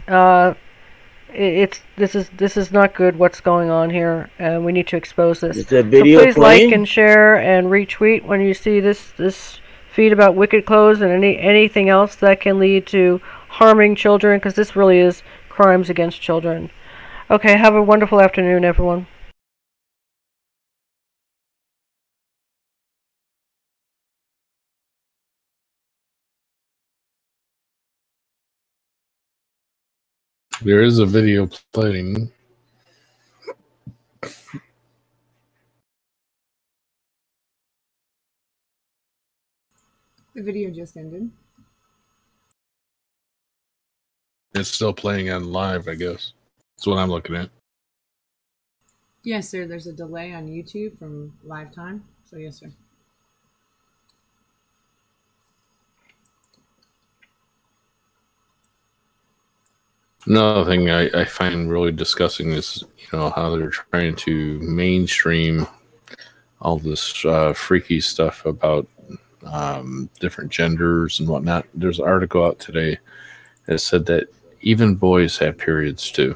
This is not good. What's going on here? And we need to expose this. Is that video so please playing? like and share and retweet when you see this feed about wicked clothes and anything else that can lead to harming children, because this really is crimes against children. Okay, have a wonderful afternoon, everyone. There is a video playing. The video just ended. It's still playing on live, I guess. That's what I'm looking at. Yes, sir. There's a delay on YouTube from live time. So, yes, sir. Another thing I find really disgusting is, how they're trying to mainstream all this freaky stuff about different genders and whatnot. There's an article out today that said that even boys have periods too.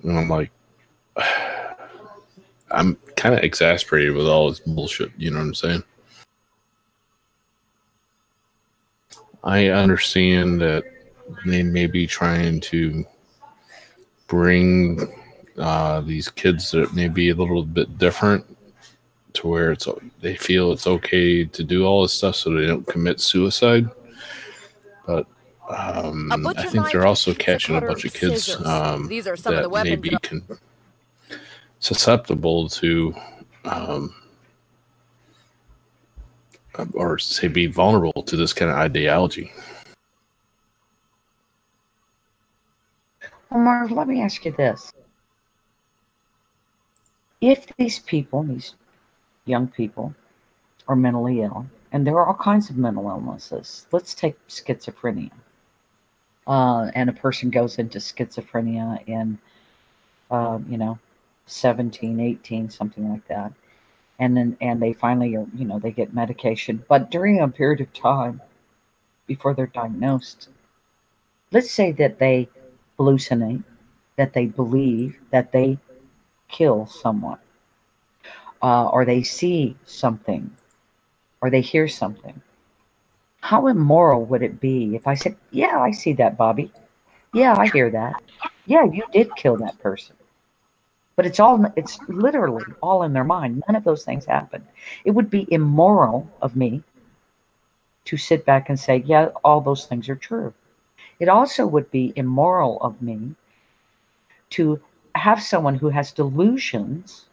And I'm like, I'm kind of exasperated with all this bullshit. You know what I'm saying? I understand that they may be trying to bring these kids that may be a little bit different to where they feel it's okay to do all this stuff so they don't commit suicide. But I think they're also catching a bunch of kids that may be susceptible to or say be vulnerable to this kind of ideology. Well, Marv, let me ask you this. If these people, these young people, are mentally ill, and there are all kinds of mental illnesses. Let's take schizophrenia. And a person goes into schizophrenia in, 17, 18, something like that. And they finally are, they get medication. But during a period of time before they're diagnosed, let's say that they hallucinate, that they believe that they kill someone, or they see something, or they hear something. How immoral would it be if I said, yeah, I see that, Bobby. Yeah, I hear that. Yeah, you did kill that person. But it's literally all in their mind. None of those things happen. It would be immoral of me to sit back and say, yeah, all those things are true. It also would be immoral of me to have someone who has delusions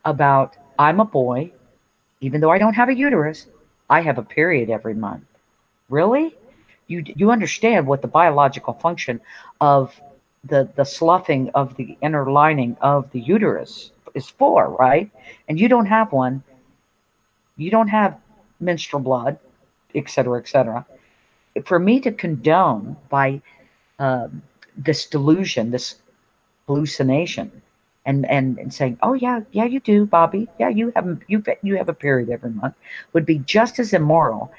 about, I'm a boy, even though I don't have a uterus, I have a period every month. Really? You understand what the biological function of the sloughing of the inner lining of the uterus is for, right? And you don't have one. You don't have menstrual blood, et cetera, et cetera. For me to condone by this delusion, this hallucination, and saying, "Oh yeah, yeah, you do, Bobby. Yeah, you have a period every month," would be just as immoral.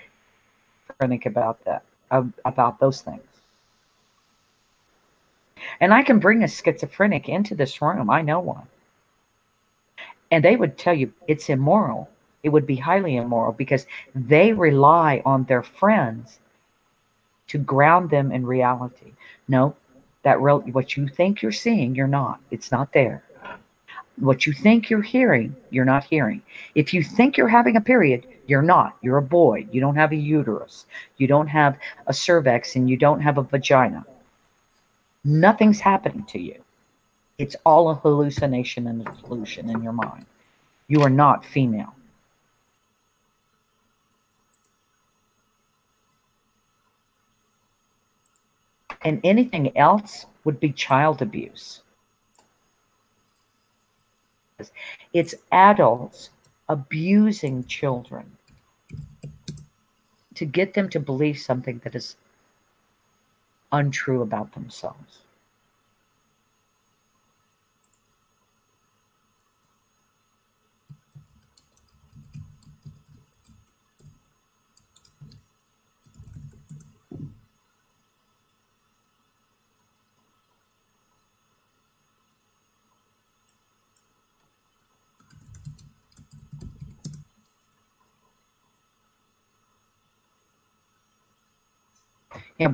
Think about that, about those things. And I can bring a schizophrenic into this room. I know one, and they would tell you it's immoral. It would be highly immoral because they rely on their friends to ground them in reality. No, what you think you're seeing, you're not. It's not there. What you think you're hearing, you're not hearing. If you think you're having a period, you're not. You're a boy. You don't have a uterus. You don't have a cervix, and you don't have a vagina. Nothing's happening to you. It's all a hallucination and a delusion in your mind. You are not female. And anything else would be child abuse. It's adults abusing children to get them to believe something that is untrue about themselves.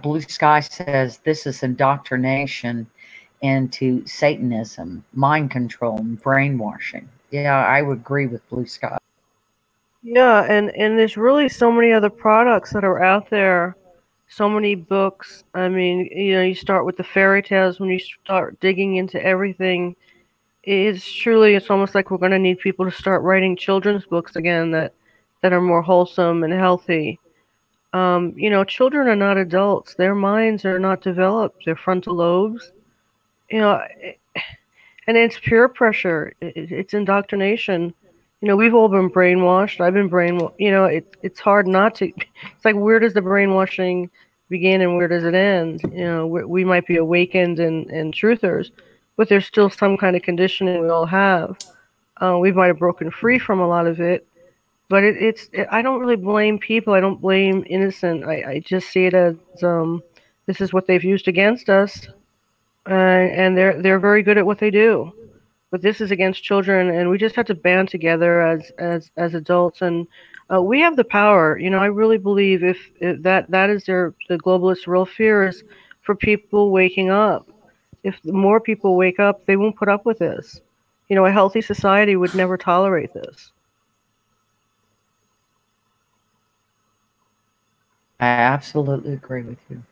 Blue Sky says this is indoctrination into Satanism, mind control, and brainwashing. Yeah, I would agree with Blue Sky. Yeah, and there's really so many other products that are out there, so many books. I mean, you start with the fairy tales. When you start digging into everything, it's almost like we're going to need people to start writing children's books again that are more wholesome and healthy. Children are not adults. Their minds are not developed. Their frontal lobes, and it's peer pressure. It's indoctrination. We've all been brainwashed. I've been brainwashed. It's hard not to. It's like, where does the brainwashing begin and where does it end? We might be awakened and truthers, but there's still some kind of conditioning we all have. We might have broken free from a lot of it, but I don't really blame people. I don't blame innocent. I just see it as this is what they've used against us, and they're very good at what they do. But this is against children, and we just have to band together as adults, and we have the power. I really believe if that is the globalist real fear is for people waking up. If more people wake up, they won't put up with this. A healthy society would never tolerate this. I absolutely agree with you.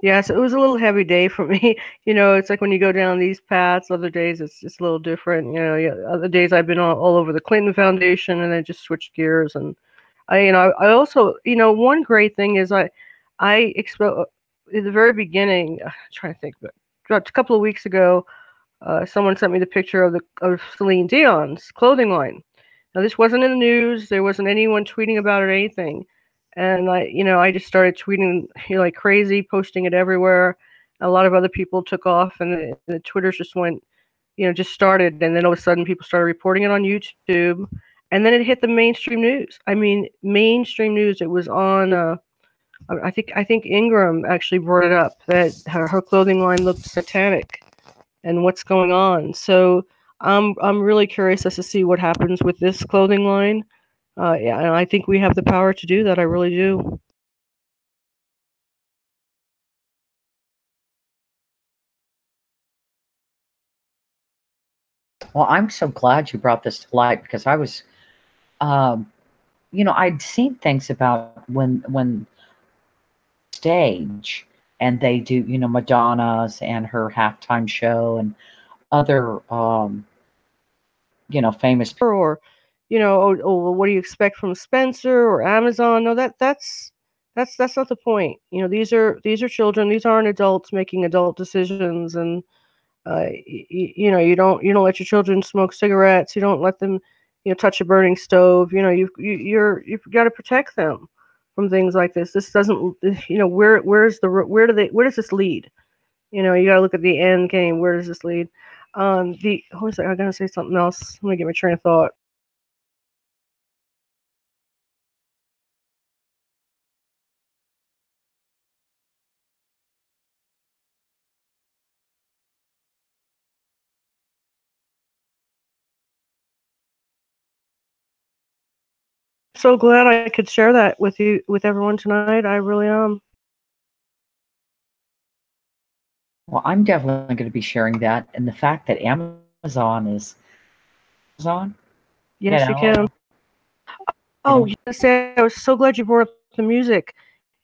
Yes, it was a little heavy day for me. It's like when you go down these paths, other days it's just a little different. Other days I've been all over the Clinton Foundation, and I just switched gears. And I also, one great thing is I at the very beginning, I'm trying to think, but a couple of weeks ago, someone sent me the picture of Celine Dion's clothing line. Now, this wasn't in the news. There wasn't anyone tweeting about it or anything. And I just started tweeting like crazy, posting it everywhere. A lot of other people took off, and the Twitters just went, just started. And then all of a sudden, people started reporting it on YouTube, and then it hit the mainstream news. I mean, mainstream news. It was on. I think Ingram actually brought it up that her clothing line looked satanic, and what's going on. So I'm really curious as to see what happens with this clothing line. Yeah, and I think we have the power to do that. I really do. Well, I'm so glad you brought this to light because I was, I'd seen things about when stage and they do, you know, Madonna's and her halftime show and other, you know, famous. Or, you know, oh, what do you expect from Spencer or Amazon? No, that's not the point. You know, these are children. These aren't adults making adult decisions, and you know, you don't let your children smoke cigarettes. You don't let them, you know, touch a burning stove. You know, you've got to protect them from things like this. This doesn't, you know, where does this lead? You know, you got to look at the end game. Where does this lead? Hold on a second, I'm gonna say something else. Let me get my train of thought. So glad I could share that with you, with everyone tonight. I really am. Well, I'm definitely going to be sharing that, and the fact that Amazon is Amazon. Yes, you know, can. Oh, yes, I was so glad you brought up the music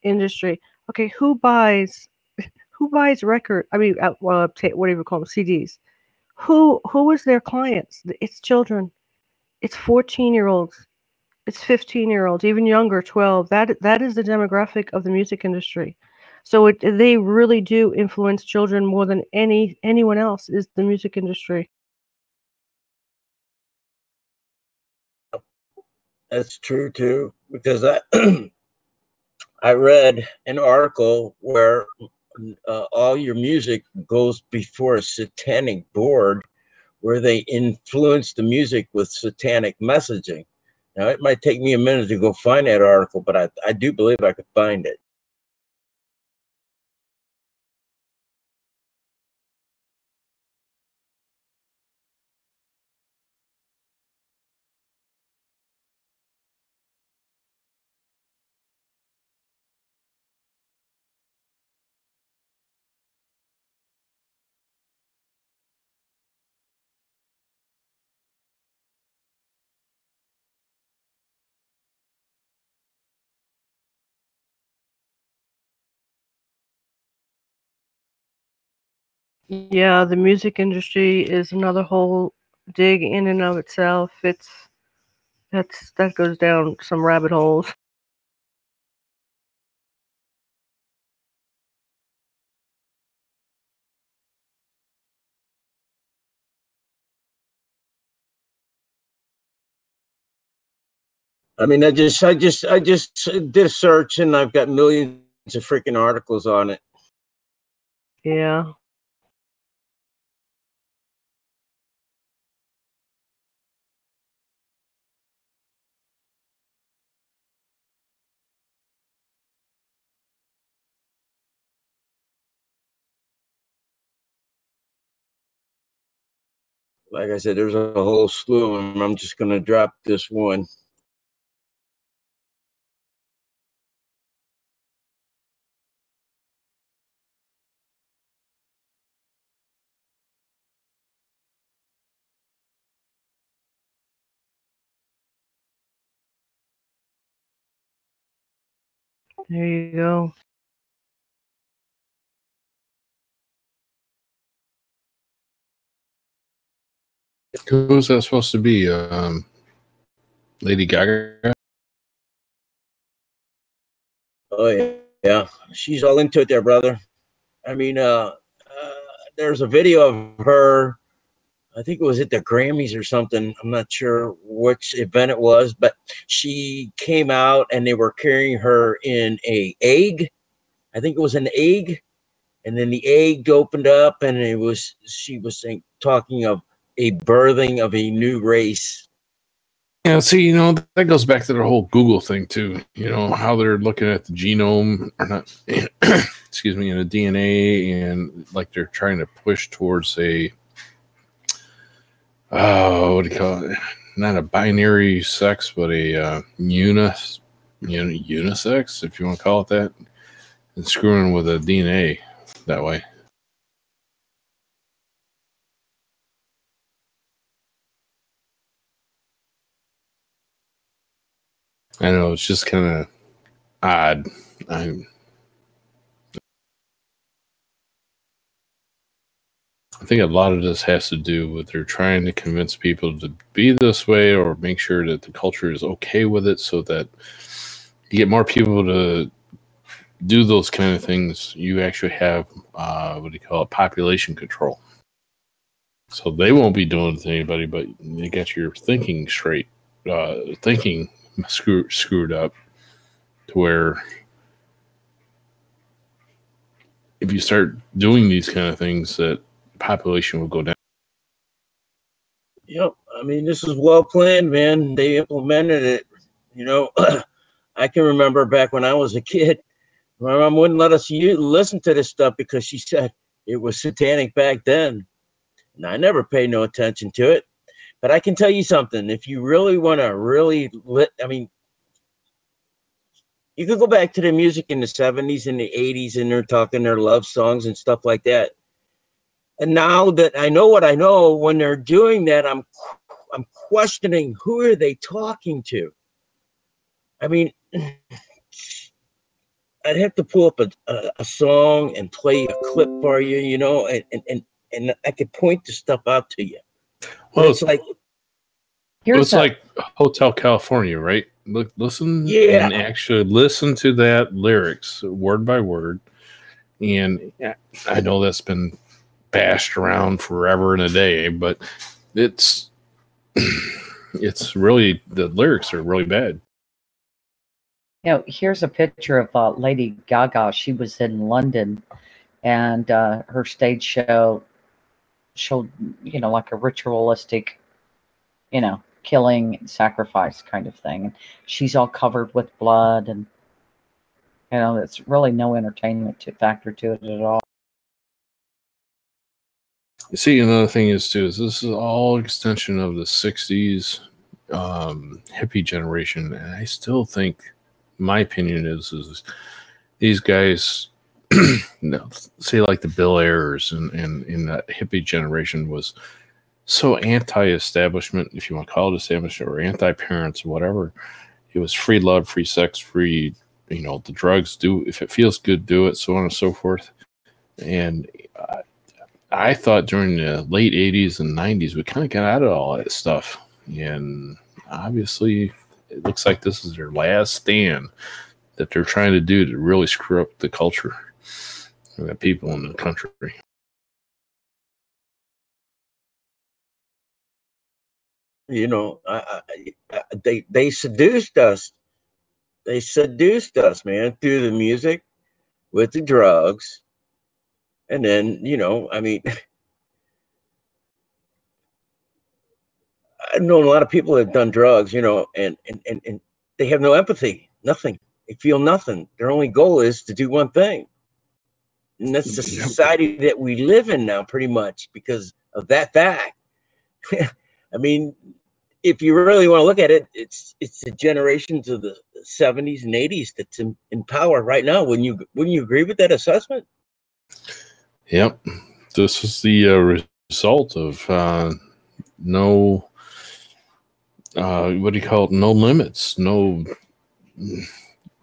industry. Okay, who buys record? I mean, whatever you call them, CDs. Who is their clients? It's children. It's 14-year-olds. It's 15-year-olds, even younger, 12. That is the demographic of the music industry. So they really do influence children more than anyone else is the music industry. That's true too, because I I read an article where all your music goes before a satanic board where they influence the music with satanic messaging. Now, it might take me a minute to go find that article, but I do believe I could find it. Yeah, the music industry is another whole dig in and of itself. That goes down some rabbit holes. I mean, I just did a search and I've got millions of freaking articles on it. Yeah. Like I said, there's a whole slew of them. I'm just going to drop this one. There you go. Who's that supposed to be? Lady Gaga? Oh, yeah. She's all into it there, brother. I mean, there's a video of her. I think it was at the Grammys or something. I'm not sure which event it was, but she came out and they were carrying her in a egg. I think it was an egg. And then the egg opened up and she was talking of a birthing of a new race. Yeah, see, you know, that goes back to the whole Google thing too. You know, how they're looking at the genome or not, excuse me, and the DNA, and like they're trying to push towards a, what do you call it? Not a binary sex, but a unisex, if you want to call it that, and screwing with the DNA that way. I know, it's just kind of odd. I think a lot of this has to do with they're trying to convince people to be this way or make sure that the culture is okay with it so that you get more people to do those kind of things. You actually have, what do you call it, population control. So they won't be doing it to anybody, but they get your thinking straight, thinking screwed up to where if you start doing these kind of things, that population will go down. Yep. I mean, this is well planned, man. They implemented it. You know, I can remember back when I was a kid, my mom wouldn't let us listen to this stuff because she said it was satanic back then. And I never paid no attention to it. But I can tell you something. If you really want to I mean, you could go back to the music in the 70s and the 80s and they're talking their love songs and stuff like that. And now that I know what I know, when they're doing that, I'm questioning, who are they talking to? I mean, I'd have to pull up a song and play a clip for you, you know, and I could point the stuff out to you. Well, it's like like Hotel California, right? Listen Yeah. and actually listen to that lyrics word by word. And I know that's been bashed around forever and a day, but it's really, the lyrics are really bad. You know, here's a picture of Lady Gaga. She was in London, and her stage show showed, you know, like a ritualistic, you know, killing and sacrifice kind of thing. And she's all covered with blood, and you know, it's really no entertainment factor to it at all. You see, another thing is too, is this is all extension of the 60s hippie generation, and I still think, my opinion is these guys, say like the Bill Ayers and in that hippie generation was so anti-establishment, if you want to call it establishment, or anti-parents, or whatever. It was free love, free sex, free, you know, the drugs, do, if it feels good, do it, so on and so forth. And I thought during the late 80s and 90s, we kind of got out of all that stuff. And obviously, it looks like this is their last stand that they're trying to do to really screw up the culture and the people in the country. You know, they seduced us. They seduced us, man, through the music, with the drugs. And then, you know, I mean, I've known a lot of people that have done drugs, you know, and they have no empathy, nothing. They feel nothing. Their only goal is to do one thing. And that's the society that we live in now, pretty much, because of that fact. I mean, if you really want to look at it, it's the generations of the 70s and 80s that's in power right now. Wouldn't you agree with that assessment? Yep. This is the result of no, what do you call it? No limits, no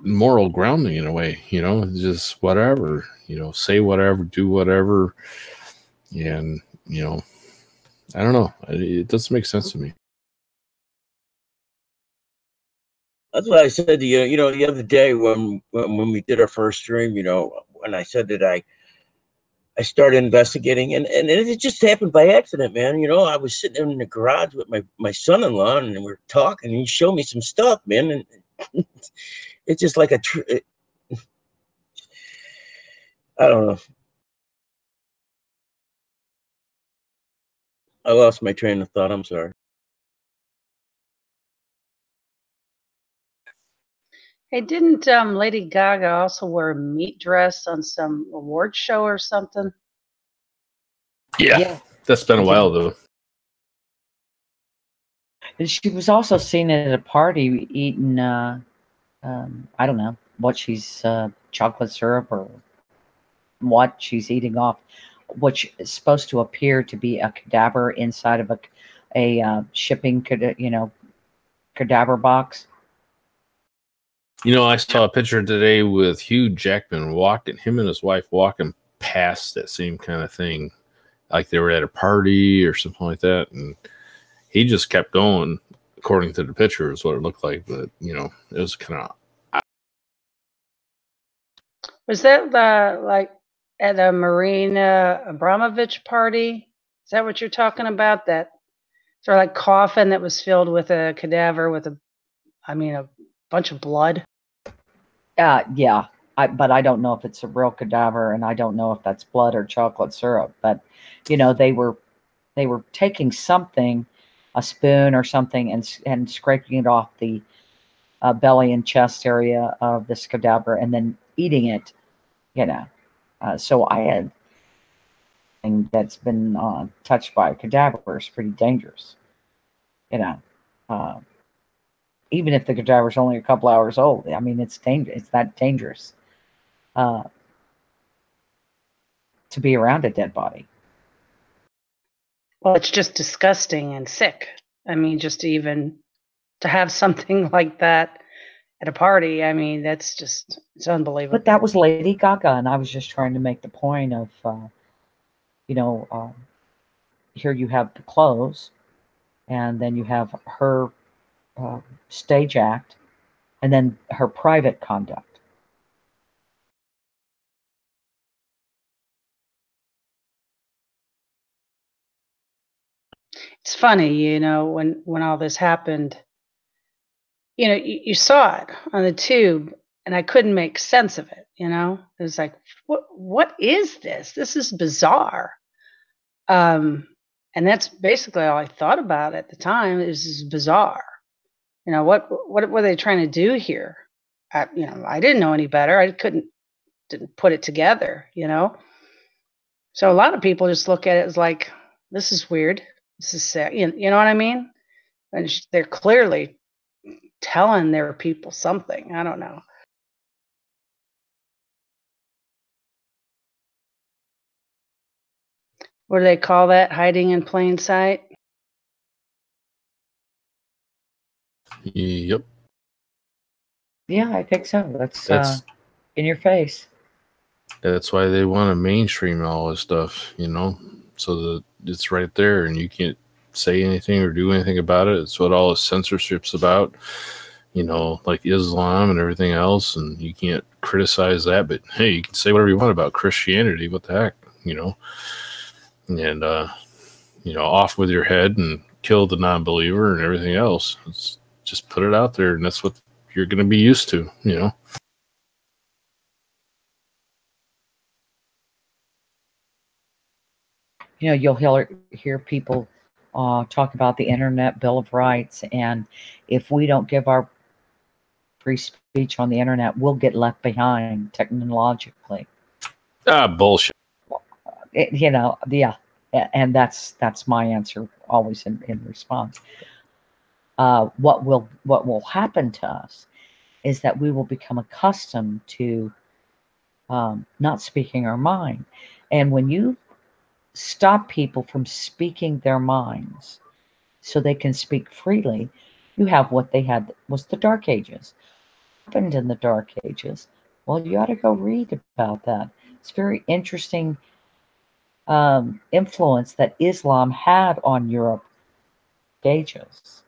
moral grounding in a way, you know, just whatever, you know, say whatever, do whatever. And, you know, I don't know. It doesn't make sense to me. That's what I said to you, you know, the other day when we did our first stream, you know, when I said that I started investigating, and it just happened by accident, man. You know, I was sitting in the garage with my son-in-law, and we were talking, and he showed me some stuff, man, and it's just like I don't know. I lost my train of thought. I'm sorry. Hey, didn't Lady Gaga also wear a meat dress on some award show or something? Yeah. That's been a while, though. She was also seen at a party eating, I don't know what she's, chocolate syrup or what she's eating off, which is supposed to appear to be a cadaver inside of a shipping, you know, cadaver box. You know, I saw a picture today with Hugh Jackman him and his wife walking past that same kind of thing. like they were at a party or something like that, and he just kept going. According to the picture, is what it looked like, but you know, it was kind of. Was that like at a Marina Abramovich party? Is that what you're talking about? That sort of like coffin that was filled with a cadaver with a bunch of blood? Yeah, but I don't know if it's a real cadaver, and I don't know if that's blood or chocolate syrup. But you know, they were taking something, a spoon or something, and scraping it off the belly and chest area of this cadaver, and then eating it. You know, so I had thing that's been touched by a cadaver is pretty dangerous. You know, even if the cadaver is only a couple hours old, I mean, it's dangerous. It's that dangerous to be around a dead body. Well, it's just disgusting and sick. I mean, just even to have something like that at a party, I mean, it's unbelievable. But that was Lady Gaga, and I was just trying to make the point of, here you have the clothes, and then you have her stage act, and then her private conduct. It's funny, you know, when all this happened, you know, you saw it on the tube, and I couldn't make sense of it. You know, it was like, what is this? This is bizarre. And that's basically all I thought about at the time. This is bizarre. You know, what were they trying to do here? I didn't know any better. I didn't put it together. You know, so a lot of people just look at it as like, this is weird. This is sad. You know what I mean? And they're clearly telling their people something. I don't know. What do they call that? Hiding in plain sight? Yep. Yeah, I think so. That's in your face. That's why they want to mainstream all this stuff, you know, so that it's right there and you can't say anything or do anything about it. It's what all the censorship's about, you know, like Islam and everything else. And you can't criticize that, but hey, you can say whatever you want about Christianity. What the heck, you know? And, you know, off with your head and kill the non-believer and everything else. It's just put it out there, and that's what you're going to be used to, you know? You know, you'll hear people talk about the Internet Bill of Rights, and if we don't give our free speech on the Internet, we'll get left behind technologically. Bullshit. Yeah, and that's my answer always in response. What will happen to us is that we will become accustomed to not speaking our mind, and when you stop people from speaking their minds so they can speak freely, you have what they had was the Dark Ages. What happened in the Dark Ages? Well, you ought to go read about that. It's very interesting influence that Islam had on Europe ages,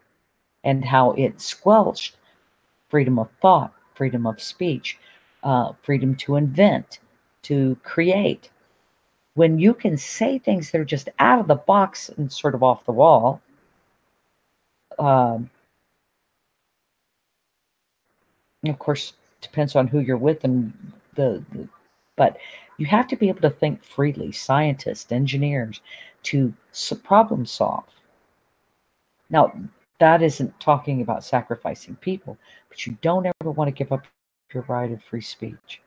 and how it squelched freedom of thought, freedom of speech, freedom to invent, to create. When you can say things that are just out of the box and sort of off the wall, of course, depends on who you're with and but you have to be able to think freely, scientists, engineers, to problem solve. Now, that isn't talking about sacrificing people, but you don't ever want to give up your right of free speech.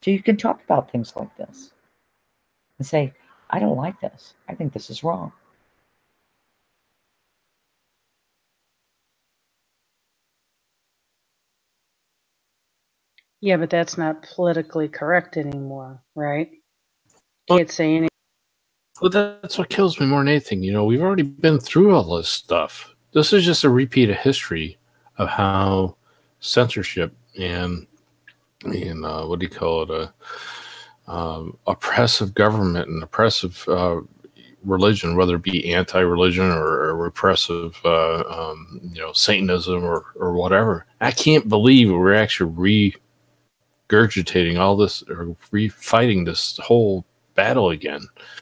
So you can talk about things like this and say, I don't like this. I think this is wrong. Yeah, but that's not politically correct anymore, right? Can't say anything. Well, that's what kills me more than anything. You know, we've already been through all this stuff. This is just a repeat of history of how censorship and what do you call it? oppressive government and oppressive religion, whether it be anti-religion or repressive, Satanism or whatever. I can't believe we're actually regurgitating all this or fighting this whole battle again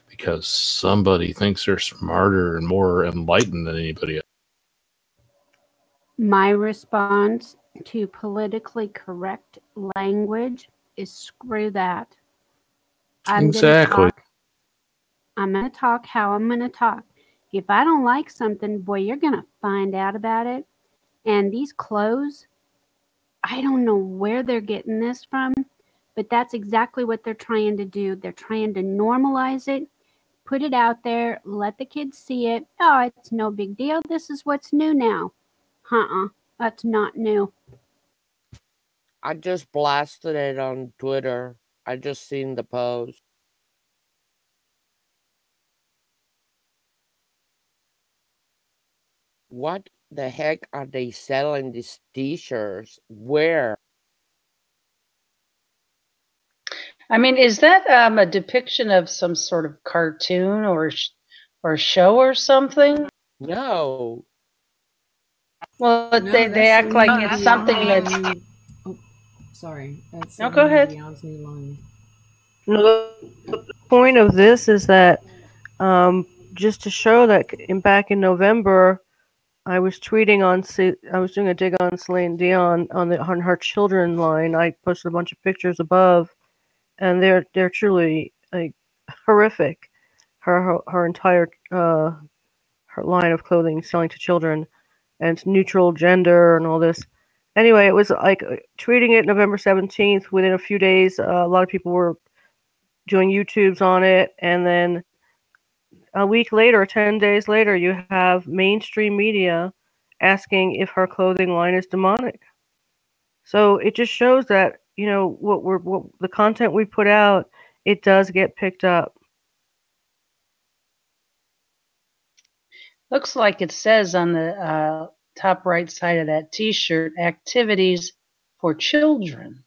because somebody thinks they're smarter and more enlightened than anybody else. My response to politically correct language is screw that. Exactly. I'm going to talk how I'm going to talk. If I don't like something, boy, you're going to find out about it. And these clothes, I don't know where they're getting this from, but that's exactly what they're trying to do. They're trying to normalize it, put it out there, let the kids see it. Oh, it's no big deal. This is what's new now. That's not new. I just blasted it on Twitter. I just seen the post. What the heck are they selling these t-shirts? Where? I mean, is that a depiction of some sort of cartoon or show or something? No. Well, No, they that's act the like new it's something Beyond's that's. new. Oh, sorry. That's No, go new ahead. Beyond's new line. No, the point of this is that just to show that back in November, I was tweeting I was doing a dig on Celine Dion on her children line. I posted a bunch of pictures above, and they're truly like horrific. Her entire her line of clothing selling to children, and it's neutral gender and all this. Anyway, it was like tweeting it November 17th. Within a few days, a lot of people were doing YouTubes on it, and then a week later, 10 days later, you have mainstream media asking if her clothing line is demonic. So it just shows that, what the content we put out, it does get picked up. Looks like it says on the top right side of that T-shirt, activities for children.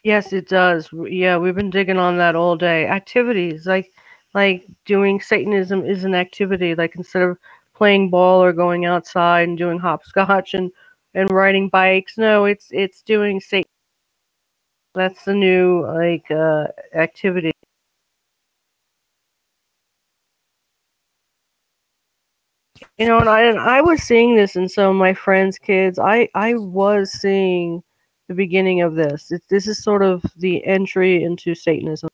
Yes, it does. Yeah, we've been digging on that all day. Activities like doing Satanism is an activity. Like instead of playing ball or going outside and doing hopscotch and riding bikes, no, it's doing Satan. That's the new activity. And I was seeing this in some of my friends' kids. I was seeing the beginning of this. This is sort of the entry into Satanism.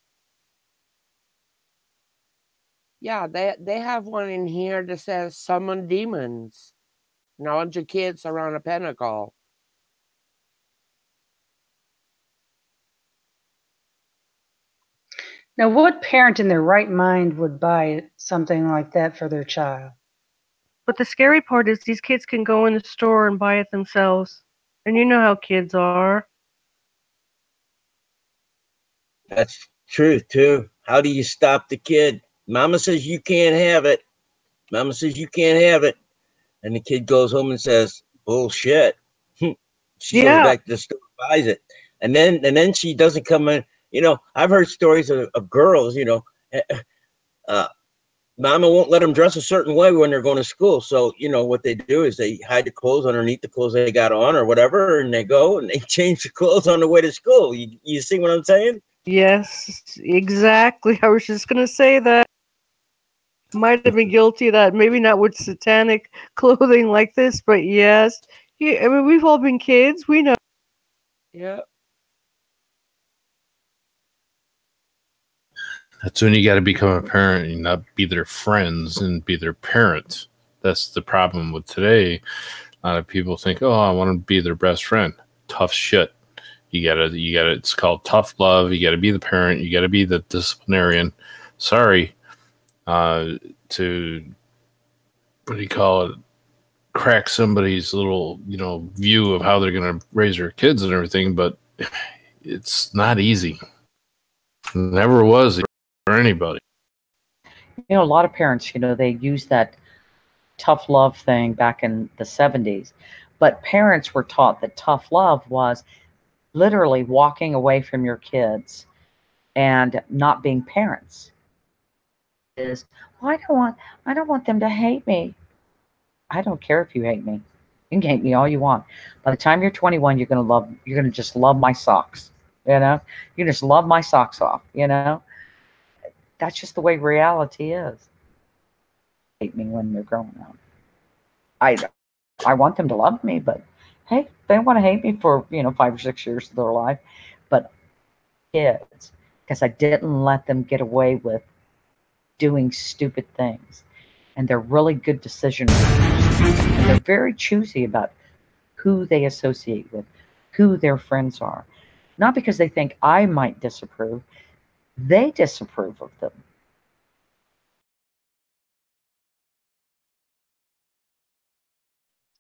Yeah, they have one in here that says summon demons. And a bunch of kids around a pentacle. Now, what parent in their right mind would buy something like that for their child? But the scary part is these kids can go in the store and buy it themselves. And you know how kids are. That's truth too. How do you stop the kid? Mama says you can't have it. Mama says you can't have it. And the kid goes home and says, bullshit. She goes back to the store, buys it. And then she doesn't come in. I've heard stories of girls, mama won't let them dress a certain way when they're going to school. So, what they do is they hide the clothes underneath the clothes they got on or whatever. And they go and they change the clothes on the way to school. You see what I'm saying? Yes, exactly. I was just going to say that. Might have been guilty of that. Maybe not with satanic clothing like this, but yes. Yeah, I mean, we've all been kids. We know. Yeah. That's when you got to become a parent and not be their friends and be their parents. That's the problem with today. A lot of people think, oh, I want to be their best friend. Tough shit. You gotta, it's called tough love. You gotta be the parent. You gotta be the disciplinarian. Sorry, to, what do you call it? Crack somebody's little, view of how they're going to raise their kids and everything, but it's not easy. It never was for anybody. A lot of parents, they use that tough love thing back in the 70s, but parents were taught that tough love was literally walking away from your kids and not being parents is, well, I don't want them to hate me. I don't care if you hate me. You can hate me all you want. By the time you're 21, you're gonna just love my socks. You know, you just love my socks off. You know, that's just the way reality is. Hate me when they're growing up. I want them to love me, but hey, they want to hate me for 5 or 6 years of their life. But kids, because I didn't let them get away with doing stupid things, and they're really good decision makers. And they're very choosy about who they associate with, who their friends are. Not because they think I might disapprove, they disapprove of them.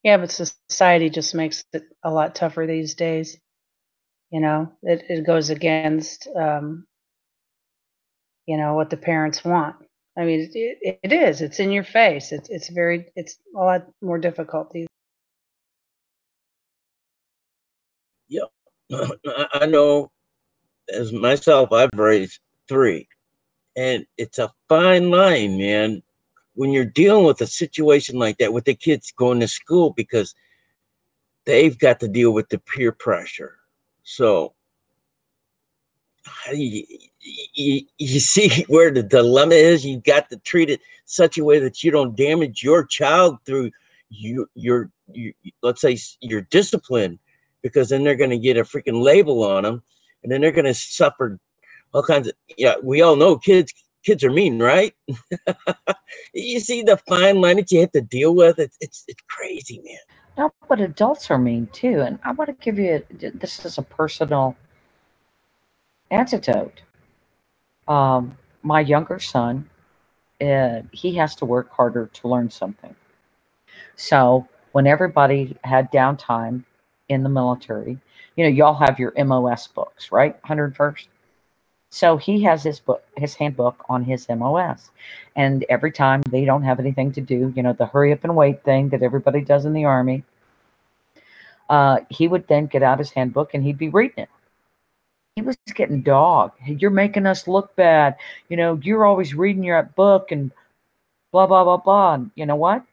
Yeah, but society just makes it a lot tougher these days. You know, it goes against, what the parents want. I mean, it is. It's in your face. It's a lot more difficult these. Yeah, I know. As myself, I've raised 3, and it's a fine line, man, when you're dealing with a situation like that with the kids going to school, because they've got to deal with the peer pressure. So you see where the dilemma is. You got to treat it such a way that you don't damage your child through your let's say your discipline, because then they're going to get a freaking label on them, and then they're going to suffer all kinds of, we all know kids are mean, right? You see the fine line that you have to deal with. It's crazy, man. No, but adults are mean too. And I want to give you this is a personal antidote. My younger son, he has to work harder to learn something. So when everybody had downtime in the military, y'all have your MOS books, right? 101st. So he has his handbook on his MOS. And every time they don't have anything to do, the hurry up and wait thing that everybody does in the Army, he would then get out his handbook and he'd be reading it. He was getting dogged. Hey, you're making us look bad. You're always reading your book and blah, blah, blah, blah. And you know what?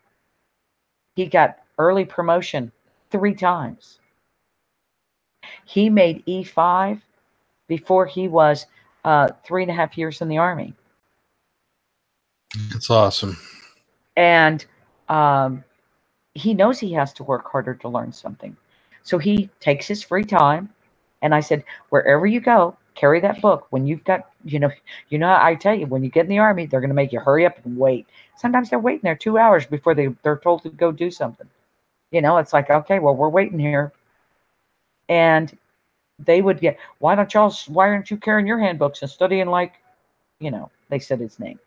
He got early promotion 3 times. He made E5 before he was 3.5 years in the Army. That's awesome. And he knows he has to work harder to learn something. So he takes his free time. And I said, wherever you go, carry that book. When you've got, I tell you, when you get in the Army, they're going to make you hurry up and wait. Sometimes they're waiting there 2 hours before they're told to go do something. It's like, okay, well, we're waiting here. And they would get, why aren't you carrying your handbooks and studying like, they said his name.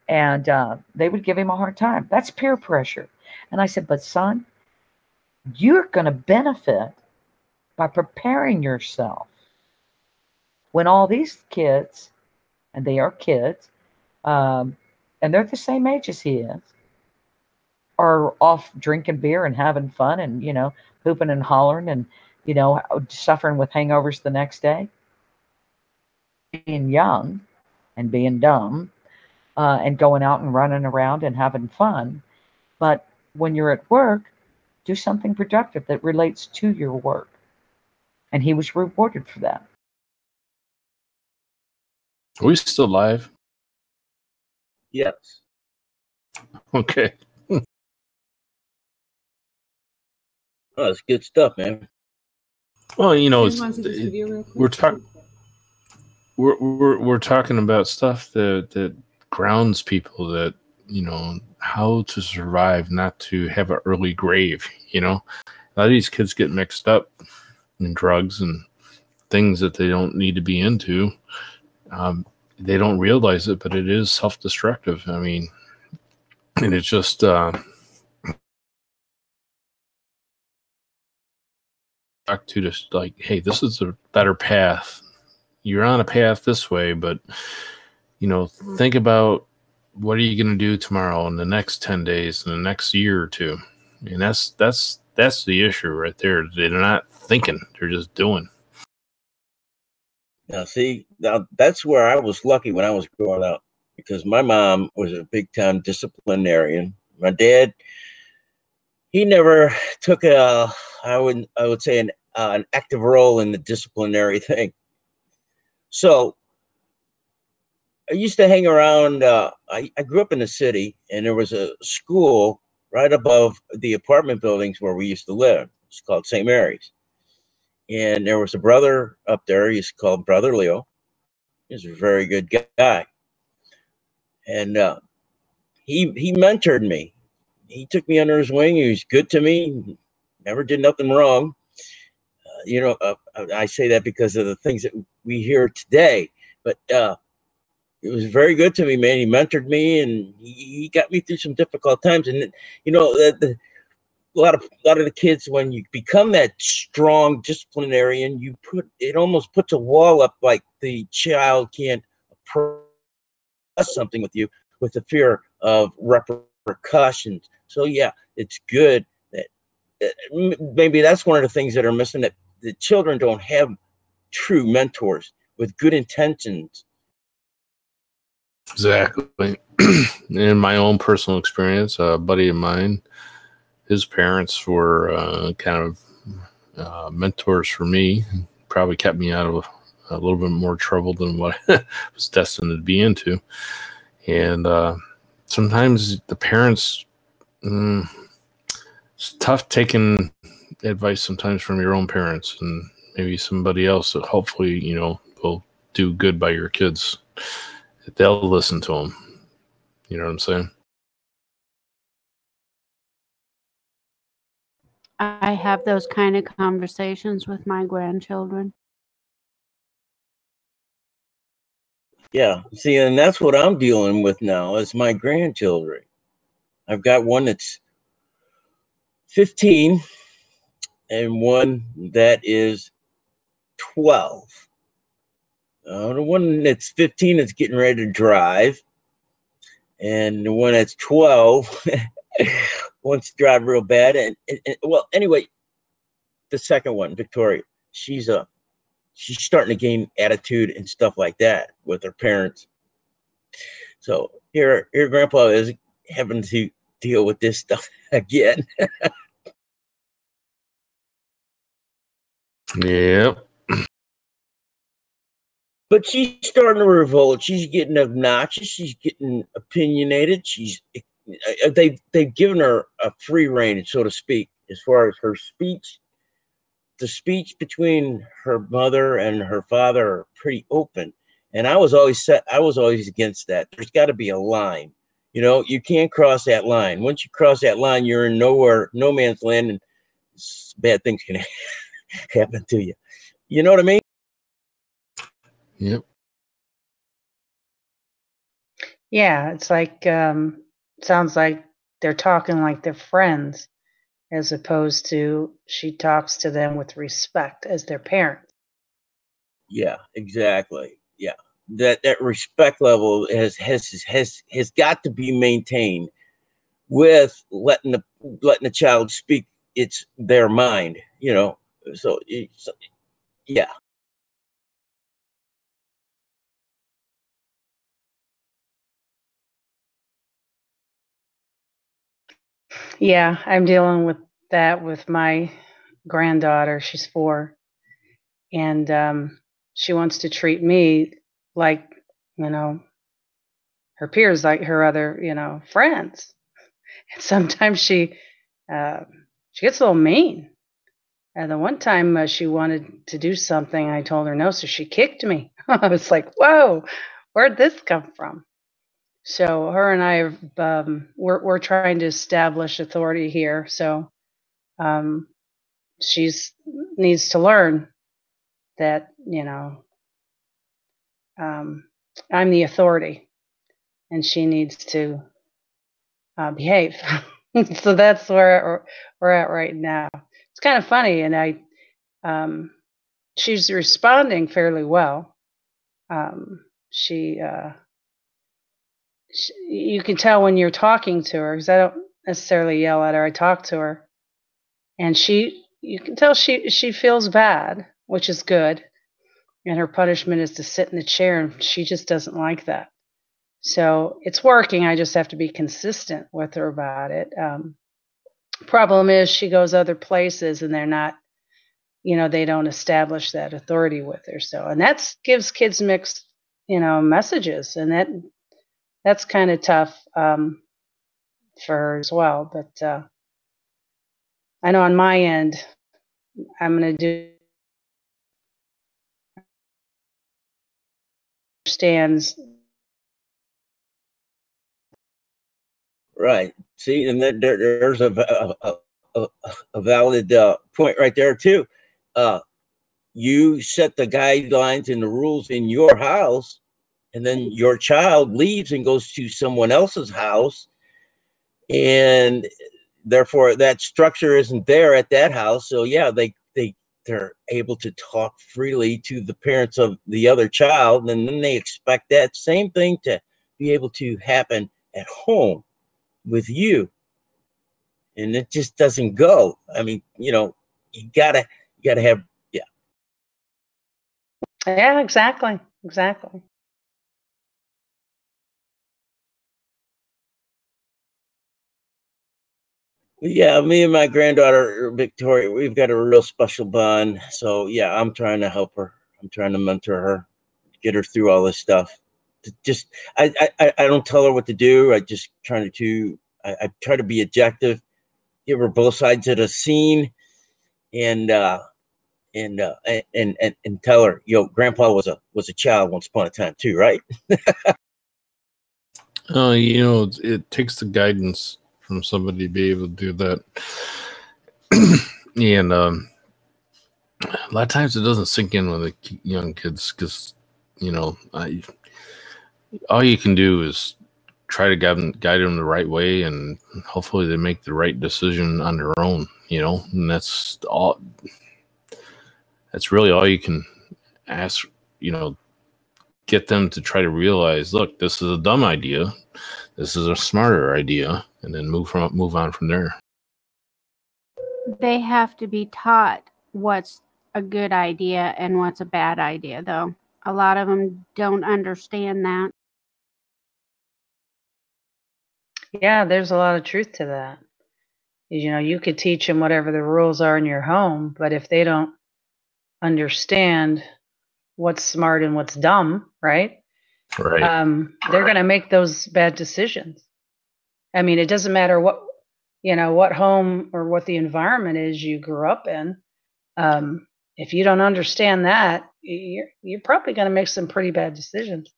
And they would give him a hard time. That's peer pressure. And I said, but son, you're going to benefit by preparing yourself. When all these kids, and they are kids, and they're the same age as he is, are off drinking beer and having fun and, hooping and hollering and, suffering with hangovers the next day, being young and being dumb, and going out and running around and having fun. But when you're at work, do something productive that relates to your work. And he was rewarded for that. Are we still live? Yes. Okay. Oh, that's good stuff, man. Well, we're talking. We're talking about stuff that grounds people, that how to survive, not to have an early grave. A lot of these kids get mixed up in drugs and things that they don't need to be into. They don't realize it, but it is self-destructive. I mean, and it's just back to just like, hey, this is a better path. You're on a path this way, but think about what are you going to do tomorrow, in the next 10 days, in the next year or two. And that's the issue right there. They're not thinking; they're just doing. Now, see, now that's where I was lucky when I was growing up, because my mom was a big time disciplinarian. My dad, he never took I would say an active role in the disciplinary thing. So I used to hang around. I grew up in the city, and there was a school right above the apartment buildings where we used to live. It's called St. Mary's. And there was a brother up there. He's called Brother Leo. He's a very good guy. And he mentored me. He took me under his wing. He was good to me. Never did nothing wrong. I say that because of the things that we hear today. But it was very good to me, man. He mentored me, and he got me through some difficult times. And you know, a lot of the kids, when you become that strong disciplinarian, it almost puts a wall up, like the child can't approach something with you with the fear of repercussions. So yeah, it's good that maybe that's one of the things that are missing, that the children don't have true mentors with good intentions. Exactly. In my own personal experience, a buddy of mine, his parents were kind of mentors for me. Probably kept me out of a little bit more trouble than what I was destined to be into. And sometimes the parents, it's tough taking advice sometimes from your own parents, and maybe somebody else that hopefully, will do good by your kids. They'll listen to them. You know what I'm saying? I have those kind of conversations with my grandchildren. Yeah, see, and that's what I'm dealing with now is my grandchildren. I've got one that's 15 and one that is 12. The one that's 15 is getting ready to drive, and the one that's 12 wants to drive real bad. And well, anyway, the second one, Victoria, she's starting to gain attitude and stuff like that with her parents. So here Grandpa is having to deal with this stuff again. Yep. But she's starting to revolt. She's getting obnoxious. She's getting opinionated. They've given her a free rein, so to speak, as far as her speech. The speech between her mother and her father are pretty open. And I was always against that. There's got to be a line. You can't cross that line. Once you cross that line, you're in no man's land, and bad things can happen to you. You know what I mean? Yep. Yeah, it's like sounds like they're talking like they're friends, as opposed to she talks to them with respect as their parents. Yeah, exactly. Yeah, that respect level has got to be maintained with letting the child speak their mind. So yeah. Yeah, I'm dealing with that with my granddaughter. She's 4, and she wants to treat me like, her peers, like her other, friends. And sometimes she gets a little mean. And the one time she wanted to do something, I told her no, so she kicked me. I was like, whoa, where'd this come from? So her and I, we're trying to establish authority here. So she's needs to learn that, I'm the authority, and she needs to behave. So that's where we're at right now. It's kind of funny, and she's responding fairly well. You can tell when you're talking to her, because I don't necessarily yell at her. I talk to her, and you can tell she feels bad, which is good. and her punishment is to sit in the chair, and she just doesn't like that. So it's working. I just have to be consistent with her about it. Problem is she goes other places and they're not, they don't establish that authority with her. So, and that gives kids mixed, messages, and that's kind of tough for her as well. But I know on my end, I'm going to do stands. Right. See, and there's a valid point right there too. You set the guidelines and the rules in your house, and then your child leaves and goes to someone else's house, and therefore that structure isn't there at that house. So yeah, they're able to talk freely to the parents of the other child, and then they expect that same thing to be able to happen at home with you, and it just doesn't go. I mean, you gotta have, Yeah, exactly. Yeah, me and my granddaughter Victoria, we've got a real special bond. So yeah, I'm trying to help her. I'm trying to mentor her, get her through all this stuff. I don't tell her what to do. I just try to be objective, give her both sides of the scene, and tell her, Grandpa was a child once upon a time too, right? It takes the guidance from somebody to be able to do that. And a lot of times it doesn't sink in with the young kids because, all you can do is try to guide them the right way, and hopefully they make the right decision on their own, and that's all. That's really all you can ask, get them to try to realize, look, this is a dumb idea. This is a smarter idea, and then move on from there. They have to be taught what's a good idea and what's a bad idea, though. A lot of them don't understand that. Yeah, there's a lot of truth to that. You could teach them whatever the rules are in your home, but if they don't understand what's smart and what's dumb, right? Right. They're going to make those bad decisions. I mean, it doesn't matter what home or what the environment is you grew up in. If you don't understand that, you're probably going to make some pretty bad decisions.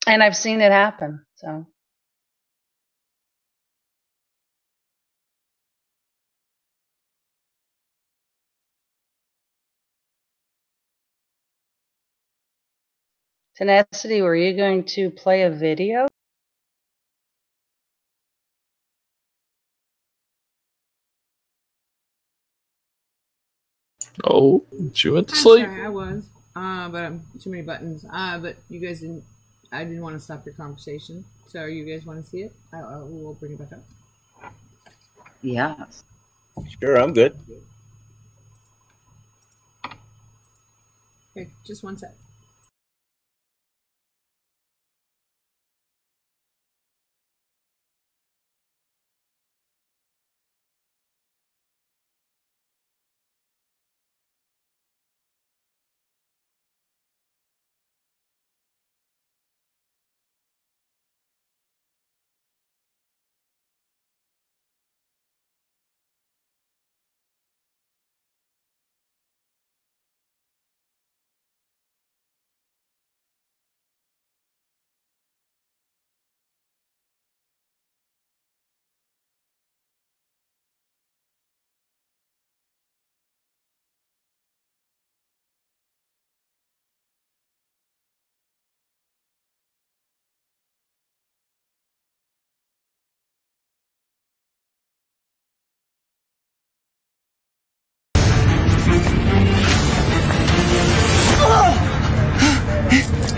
And I've seen it happen. So. Tenacity, were you going to play a video? Oh, she went to sleep. Sorry, I was. But too many buttons. But you guys didn't. I didn't want to stop your conversation. So you guys want to see it? We'll bring it back up. Yes. Sure, I'm good. Okay, just one sec.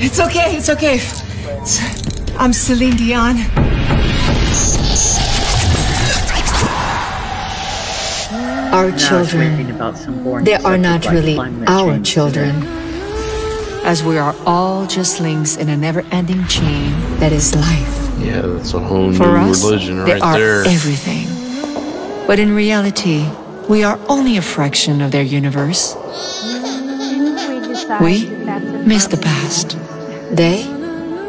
It's okay, it's okay. I'm Celine Dion. Our And I was reading children, about some boring they are subject not like really climate our change children, today. as we are all just links in a never-ending chain that is life. Yeah, that's a whole For new us, religion they right are there. everything. But in reality, we are only a fraction of their universe. We miss the past. They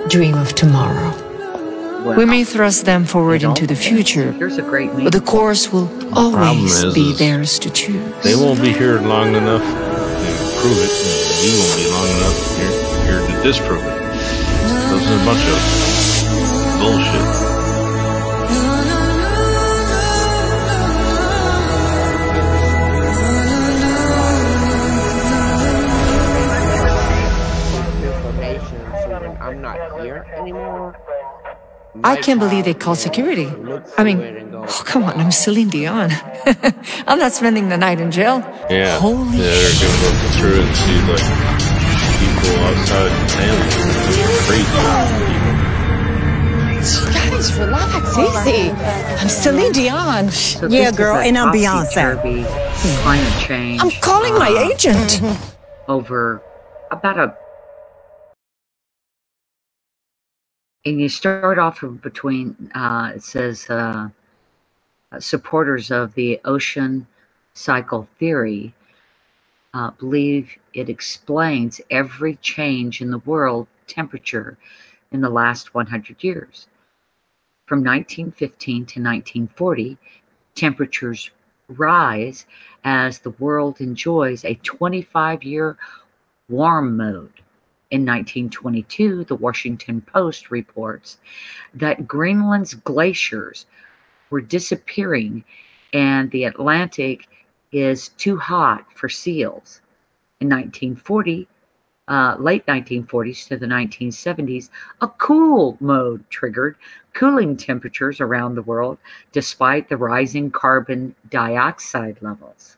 dream of tomorrow. We may thrust them forward into the future, Here's a great but the course will always is be theirs to choose. they won't be here long enough to prove it, and you won't be long enough here to disprove it. Those are a bunch of bullshit. I'm not here anymore. I can't believe they called security. I mean, oh, come on, I'm Celine Dion. I'm not spending the night in jail. Yeah, Holy they're gonna go through and see like people outside the family. Crazy. Guys, relax, easy. I'm Celine Dion. So Yeah, this girl, is a and I'm topsy-turvy climate change. I'm calling my agent. Over about and you start off between, it says, supporters of the ocean cycle theory believe it explains every change in the world temperature in the last 100 years. From 1915 to 1940, temperatures rise as the world enjoys a 25-year warm mode. In 1922, the Washington Post reports that Greenland's glaciers were disappearing and the Atlantic is too hot for seals. In 1940, late 1940s to the 1970s, a cool mode triggered cooling temperatures around the world despite the rising carbon dioxide levels.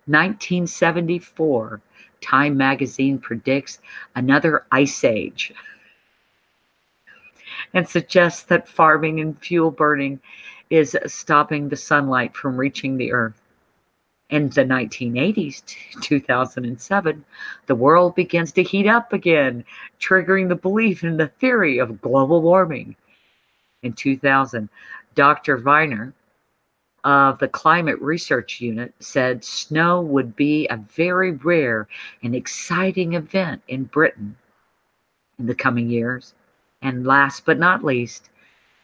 1974, Time magazine predicts another ice age and suggests that farming and fuel burning is stopping the sunlight from reaching the earth. In the 1980s to 2007, the world begins to heat up again, triggering the belief in the theory of global warming. In 2000, Dr. Viner of the Climate Research Unit said snow would be a very rare and exciting event in Britain in the coming years. And last but not least,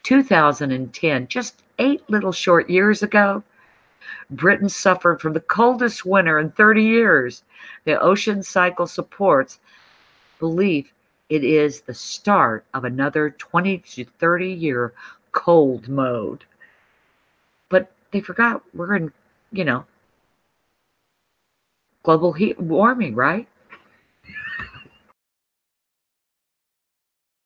2010, just 8 little short years ago, Britain suffered from the coldest winter in 30 years. The ocean cycle supports belief it is the start of another 20 to 30 year cold mode. But they forgot we're in, global heat warming, right?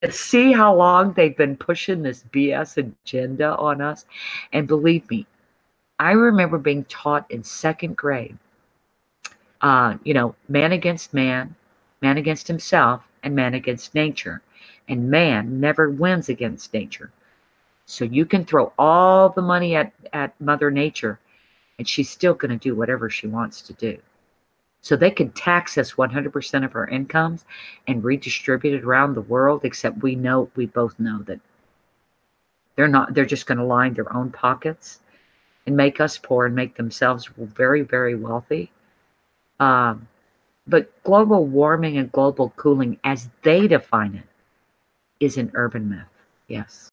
See how long they've been pushing this BS agenda on us? And believe me, I remember being taught in 2nd grade, man against man, man against himself, and man against nature. And man never wins against nature. So you can throw all the money at Mother Nature, and she's still going to do whatever she wants to do. So they could tax us 100% of our incomes and redistribute it around the world, except we both know that they're just going to line their own pockets and make us poor and make themselves very, very wealthy. But global warming and global cooling, as they define it, is an urban myth. Yes.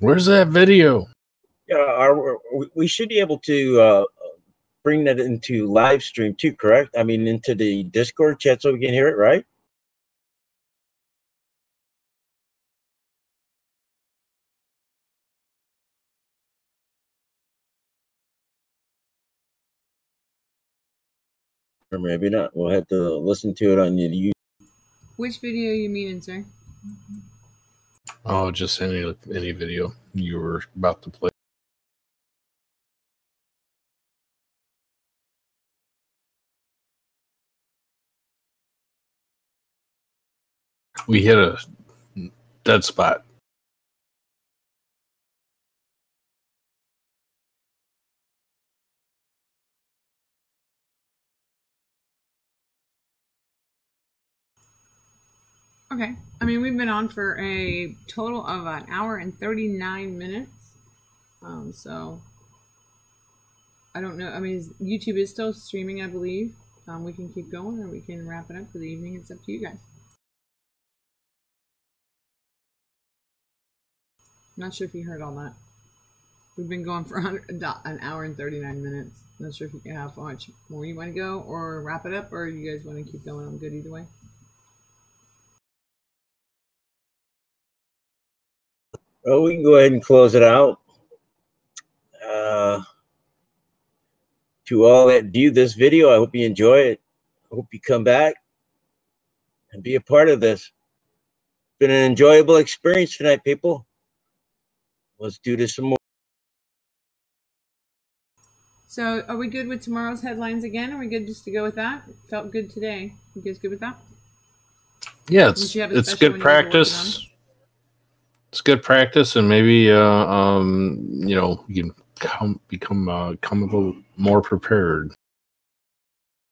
Where's that video? Yeah, we should be able to bring that into live stream too, correct? I mean, into the Discord chat so we can hear it, right? Or maybe not. We'll have to listen to it on YouTube. Which video you meaning, sir? Oh, just any video you were about to play. We hit a dead spot. Okay. I mean, we've been on for a total of an hour and 39 minutes. So I don't know. I mean, YouTube is still streaming, I believe. We can keep going or we can wrap it up for the evening. It's up to you guys. Not sure if you heard all that. We've been going for an hour and 39 minutes. Not sure if you can have how much more you want to go or wrap it up, or you guys want to keep going. I'm good either way. Well, we can go ahead and close it out. To all that view this video, I hope you enjoy it. I hope you come back and be a part of this. It's been an enjoyable experience tonight, people. Let's do this some more. So are we good with tomorrow's headlines again? Are we good just to go with that? Felt good today. You guys good with that? Yeah, it's good practice. It's good practice, and maybe you know, you can become a little more prepared.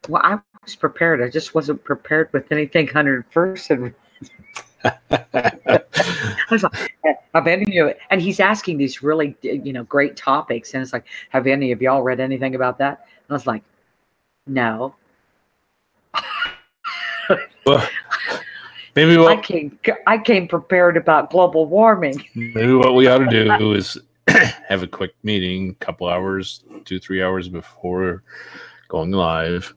Well, I was prepared. I just wasn't prepared with anything 100%. I was like, have any of you? And he's asking these really, great topics, and it's like, have any of y'all read anything about that? And I was like, no. Well, maybe what I came prepared about global warming. Maybe what we ought to do is have a quick meeting, couple hours, 2-3 hours before going live,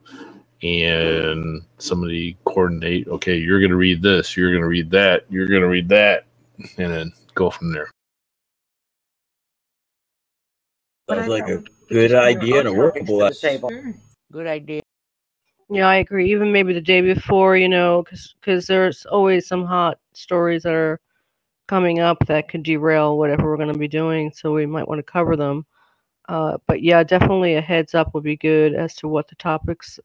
and somebody coordinate. Okay, you're going to read this, you're going to read that, you're going to read that, and then go from there. Sounds like a good idea and a workable idea. Good idea. Yeah, I agree. Even maybe the day before, because there's always some hot stories that are coming up that could derail whatever we're going to be doing. So we might want to cover them. But yeah, definitely a heads up would be good as to what the topics,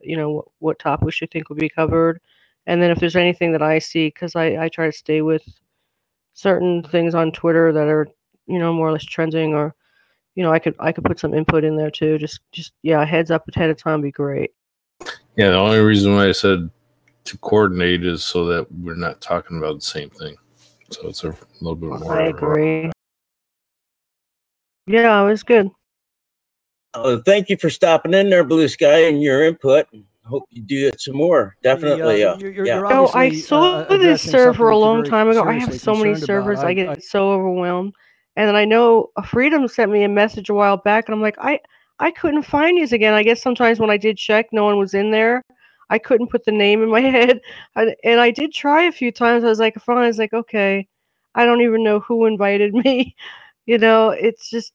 what topics you think would be covered. And then if there's anything that I see, because I try to stay with certain things on Twitter that are, more or less trending, or, I could put some input in there too. Just yeah, heads up ahead of time would be great. Yeah, the only reason why I said to coordinate is so that we're not talking about the same thing. So it's a little bit more. I agree. Yeah, it was good. Thank you for stopping in there, Blue Sky, and your input. Hope you do it some more. Definitely. You're I saw this server a long time ago. I have so many servers. I get so overwhelmed. And then I know Freedom sent me a message a while back, and I'm like, I couldn't find these again. I guess sometimes when I did check, no one was in there. I couldn't put the name in my head. And I did try a few times. I was like, fine. I was like, okay, I don't even know who invited me. It's just,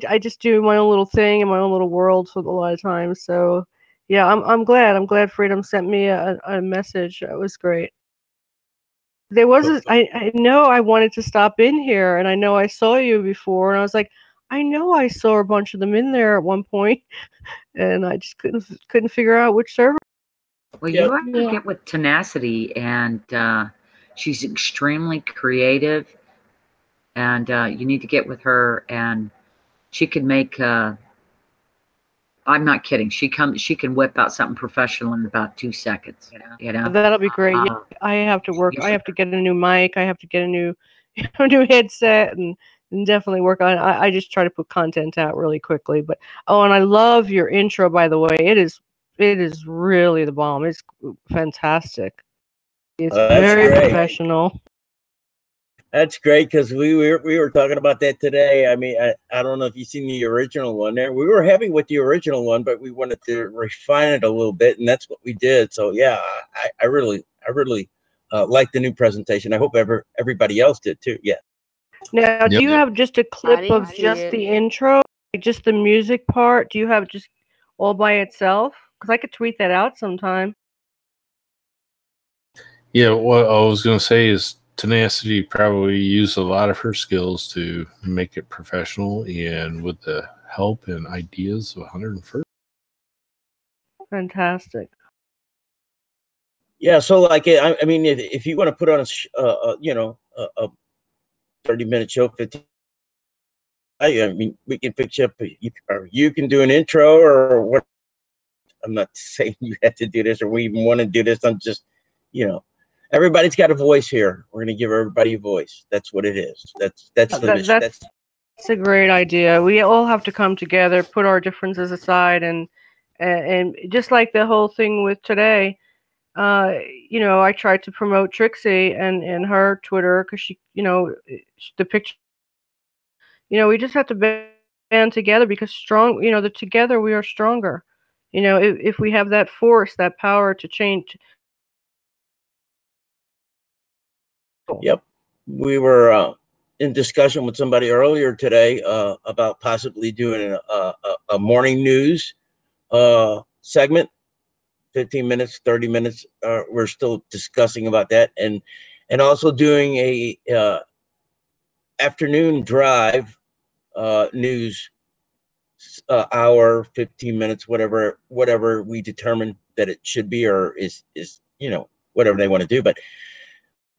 I just do my own little thing in my own little world for a lot of times. So yeah, I'm glad Freedom sent me a message. It was great. There was I know I wanted to stop in here, and I know I saw you before, and I was like, I know I saw a bunch of them in there at one point, and I just couldn't figure out which server. Well, you have to get with Tenacity, and she's extremely creative, and you need to get with her, and she can make. I'm not kidding. She can whip out something professional in about 2 seconds. That'll be great. I have to work. I have to get a new mic. I have to get a new headset, and definitely work on it. I just try to put content out really quickly. But and I love your intro, by the way. It is really the bomb. It's fantastic. It's very professional. That's great, because we were talking about that today. I mean, I don't know if you've seen the original one there. We were happy with the original one, but we wanted to refine it a little bit, and that's what we did. So yeah, I really like the new presentation. I hope everybody else did too. Yeah. Now, do you have just a clip of just the intro, just the music part? Do you have just all by itself? because I could tweet that out sometime. Yeah, what I was going to say is Tenacity probably used a lot of her skills to make it professional, and with the help and ideas of 101st. Fantastic. Yeah, so like, I mean, if you want to put on a 30-minute show, 15, I mean, we can fix you up. You can do an intro or what. I'm not saying you have to do this or we even want to do this. I'm just, everybody's got a voice here. We're going to give everybody a voice. That's what it is. That's the mission. That's a great idea. We all have to come together, put our differences aside, and just like the whole thing with today, I tried to promote Trixie and her Twitter because she, the picture. We just have to band together because together we are stronger. If we have that force, that power to change. Yep. We were in discussion with somebody earlier today about possibly doing a morning news segment, 15 minutes, 30 minutes. We're still discussing about that, and also doing a afternoon drive news hour, 15 minutes, whatever we determine that it should be, or is whatever they want to do. But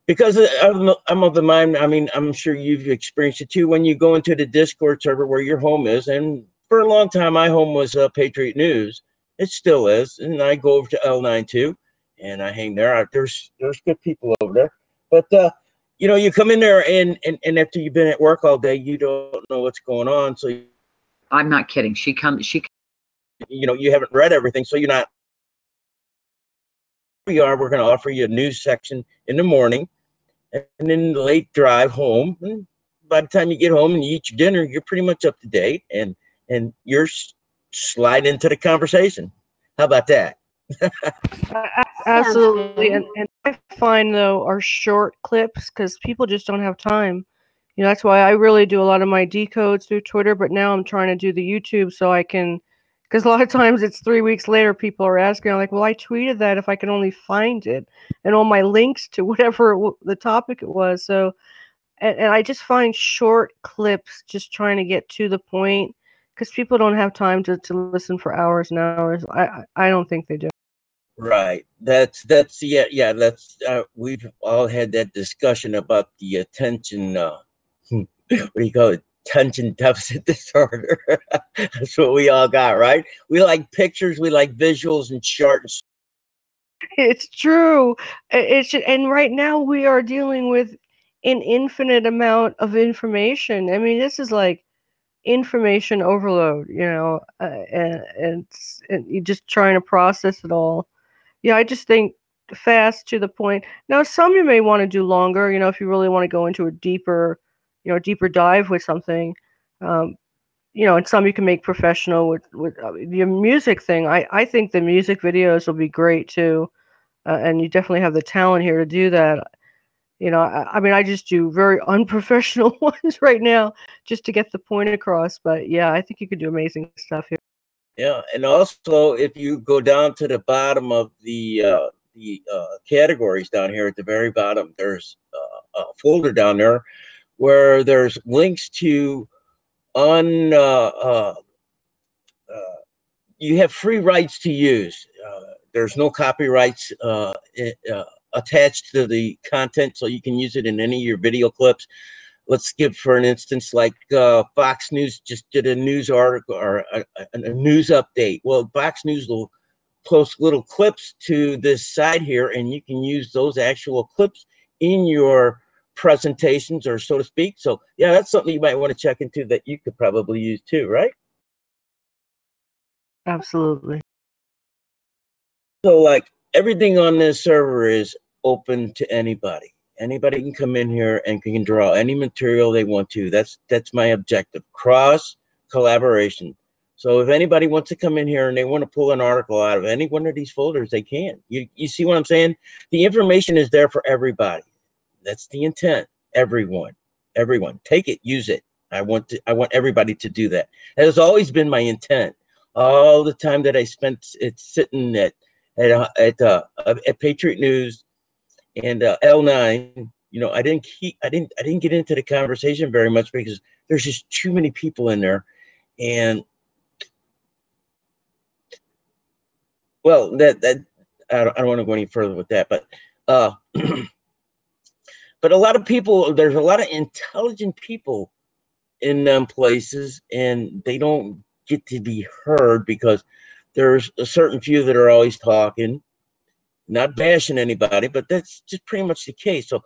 because I'm of the mind, I mean, I'm sure you've experienced it too, when you go into the Discord server where your home is, and for a long time my home was Patriot News. It still is, and I go over to L9 too, and I hang there. There's good people over there, but you come in there and after you've been at work all day, you don't know what's going on. So I'm not kidding. You haven't read everything, so you're not. We're going to offer you a news section in the morning, and then the late drive home. And by the time you get home and you eat your dinner, you're pretty much up to date, and you're slide into the conversation. How about that? Absolutely. And I find, though, our short clips, because people just don't have time. That's why I really do a lot of my decodes through Twitter, but now I'm trying to do the YouTube so I can, because a lot of times it's 3 weeks later, people are asking, I'm like, well, I tweeted that if I can only find it, and all my links to whatever the topic it was. So, and I just find short clips, just trying to get to the point, because people don't have time to listen for hours and hours. I don't think they do. Right. That's yeah. That's we've all had that discussion about the attention. What do you call it? Attention deficit disorder. That's what we all got, right? We like pictures, we like visuals and charts. It's true. And right now we are dealing with an infinite amount of information. I mean, this is like information overload, and you're just trying to process it all. Yeah, I just think fast to the point. Now, some you may want to do longer, if you really want to go into a deeper dive with something. And some you can make professional with your music thing. I think the music videos will be great too. And you definitely have the talent here to do that. I mean, I just do very unprofessional ones right now just to get the point across. But yeah, I think you could do amazing stuff here. Yeah, and also if you go down to the bottom of the categories down here at the very bottom, there's a folder down there where there's links to you have free rights to use. There's no copyrights attached to the content, so you can use it in any of your video clips. Let's give, for an instance, like Fox News just did a news article or a news update. Well, Fox News will post little clips to this side here, and you can use those actual clips in your presentations, or so to speak. So yeah, that's something you might want to check into that you could probably use too, right? Absolutely. So like everything on this server is open to anybody. Anybody can come in here and can draw any material they want to. That's my objective. Cross collaboration. So if anybody wants to come in here and they want to pull an article out of any one of these folders, they can. You see what I'm saying? The information is there for everybody. That's the intent. Everyone take it, use it. I want everybody to do that. That has always been my intent. all the time that I spent sitting at Patriot News and L9. You know, I didn't get into the conversation very much because there's just too many people in there, and well, that I don't want to go any further with that, but but a lot of people, there's a lot of intelligent people in them places, and they don't get to be heard because there's a certain few that are always talking, not bashing anybody, but that's just pretty much the case. So,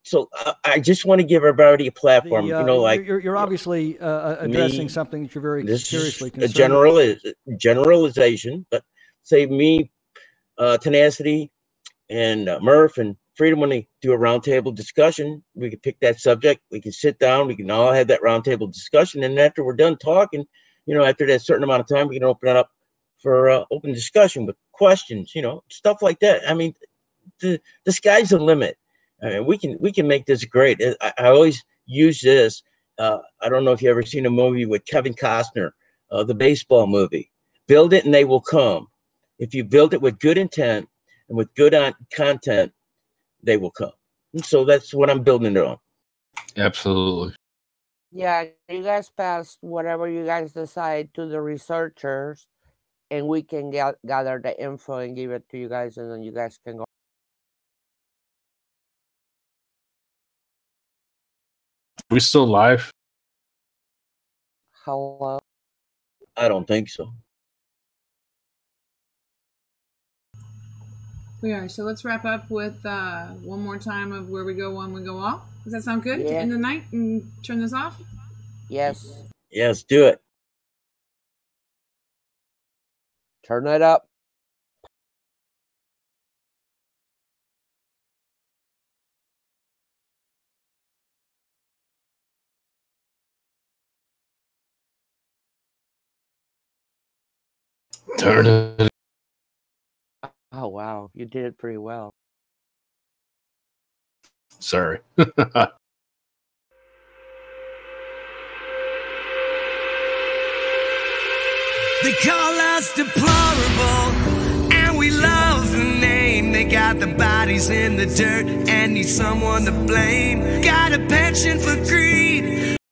so I just want to give everybody a platform. You know, like you're obviously addressing something that you're very seriously concerned. Generalization, but say me, Tenacity, and Murph and Freedom, when they do a roundtable discussion, we can pick that subject. We can sit down. We can all have that roundtable discussion, and after we're done talking, you know, after that certain amount of time, we can open it up for open discussion with questions. You know, stuff like that. I mean, the sky's the limit. I mean, we can make this great. I always use this. I don't know if you ever seen a movie with Kevin Costner, the baseball movie. Build it and they will come. If you build it with good intent and with good content, they will come. And so that's what I'm building it on. Absolutely. Yeah, you guys pass whatever you guys decide to the researchers, and we can gather the info and give it to you guys, and then you guys can go. Are we still live? Hello? I don't think so. We are. So let's wrap up with one more time of where we go one, we go off. Does that sound good? Yeah. To end the night and turn this off? Yes. Yes, do it. Turn it up. Turn it. Oh, wow. You did it pretty well. Sorry. They call us deplorable, and we love the name. They got the bodies in the dirt and need someone to blame. Got a penchant for greed,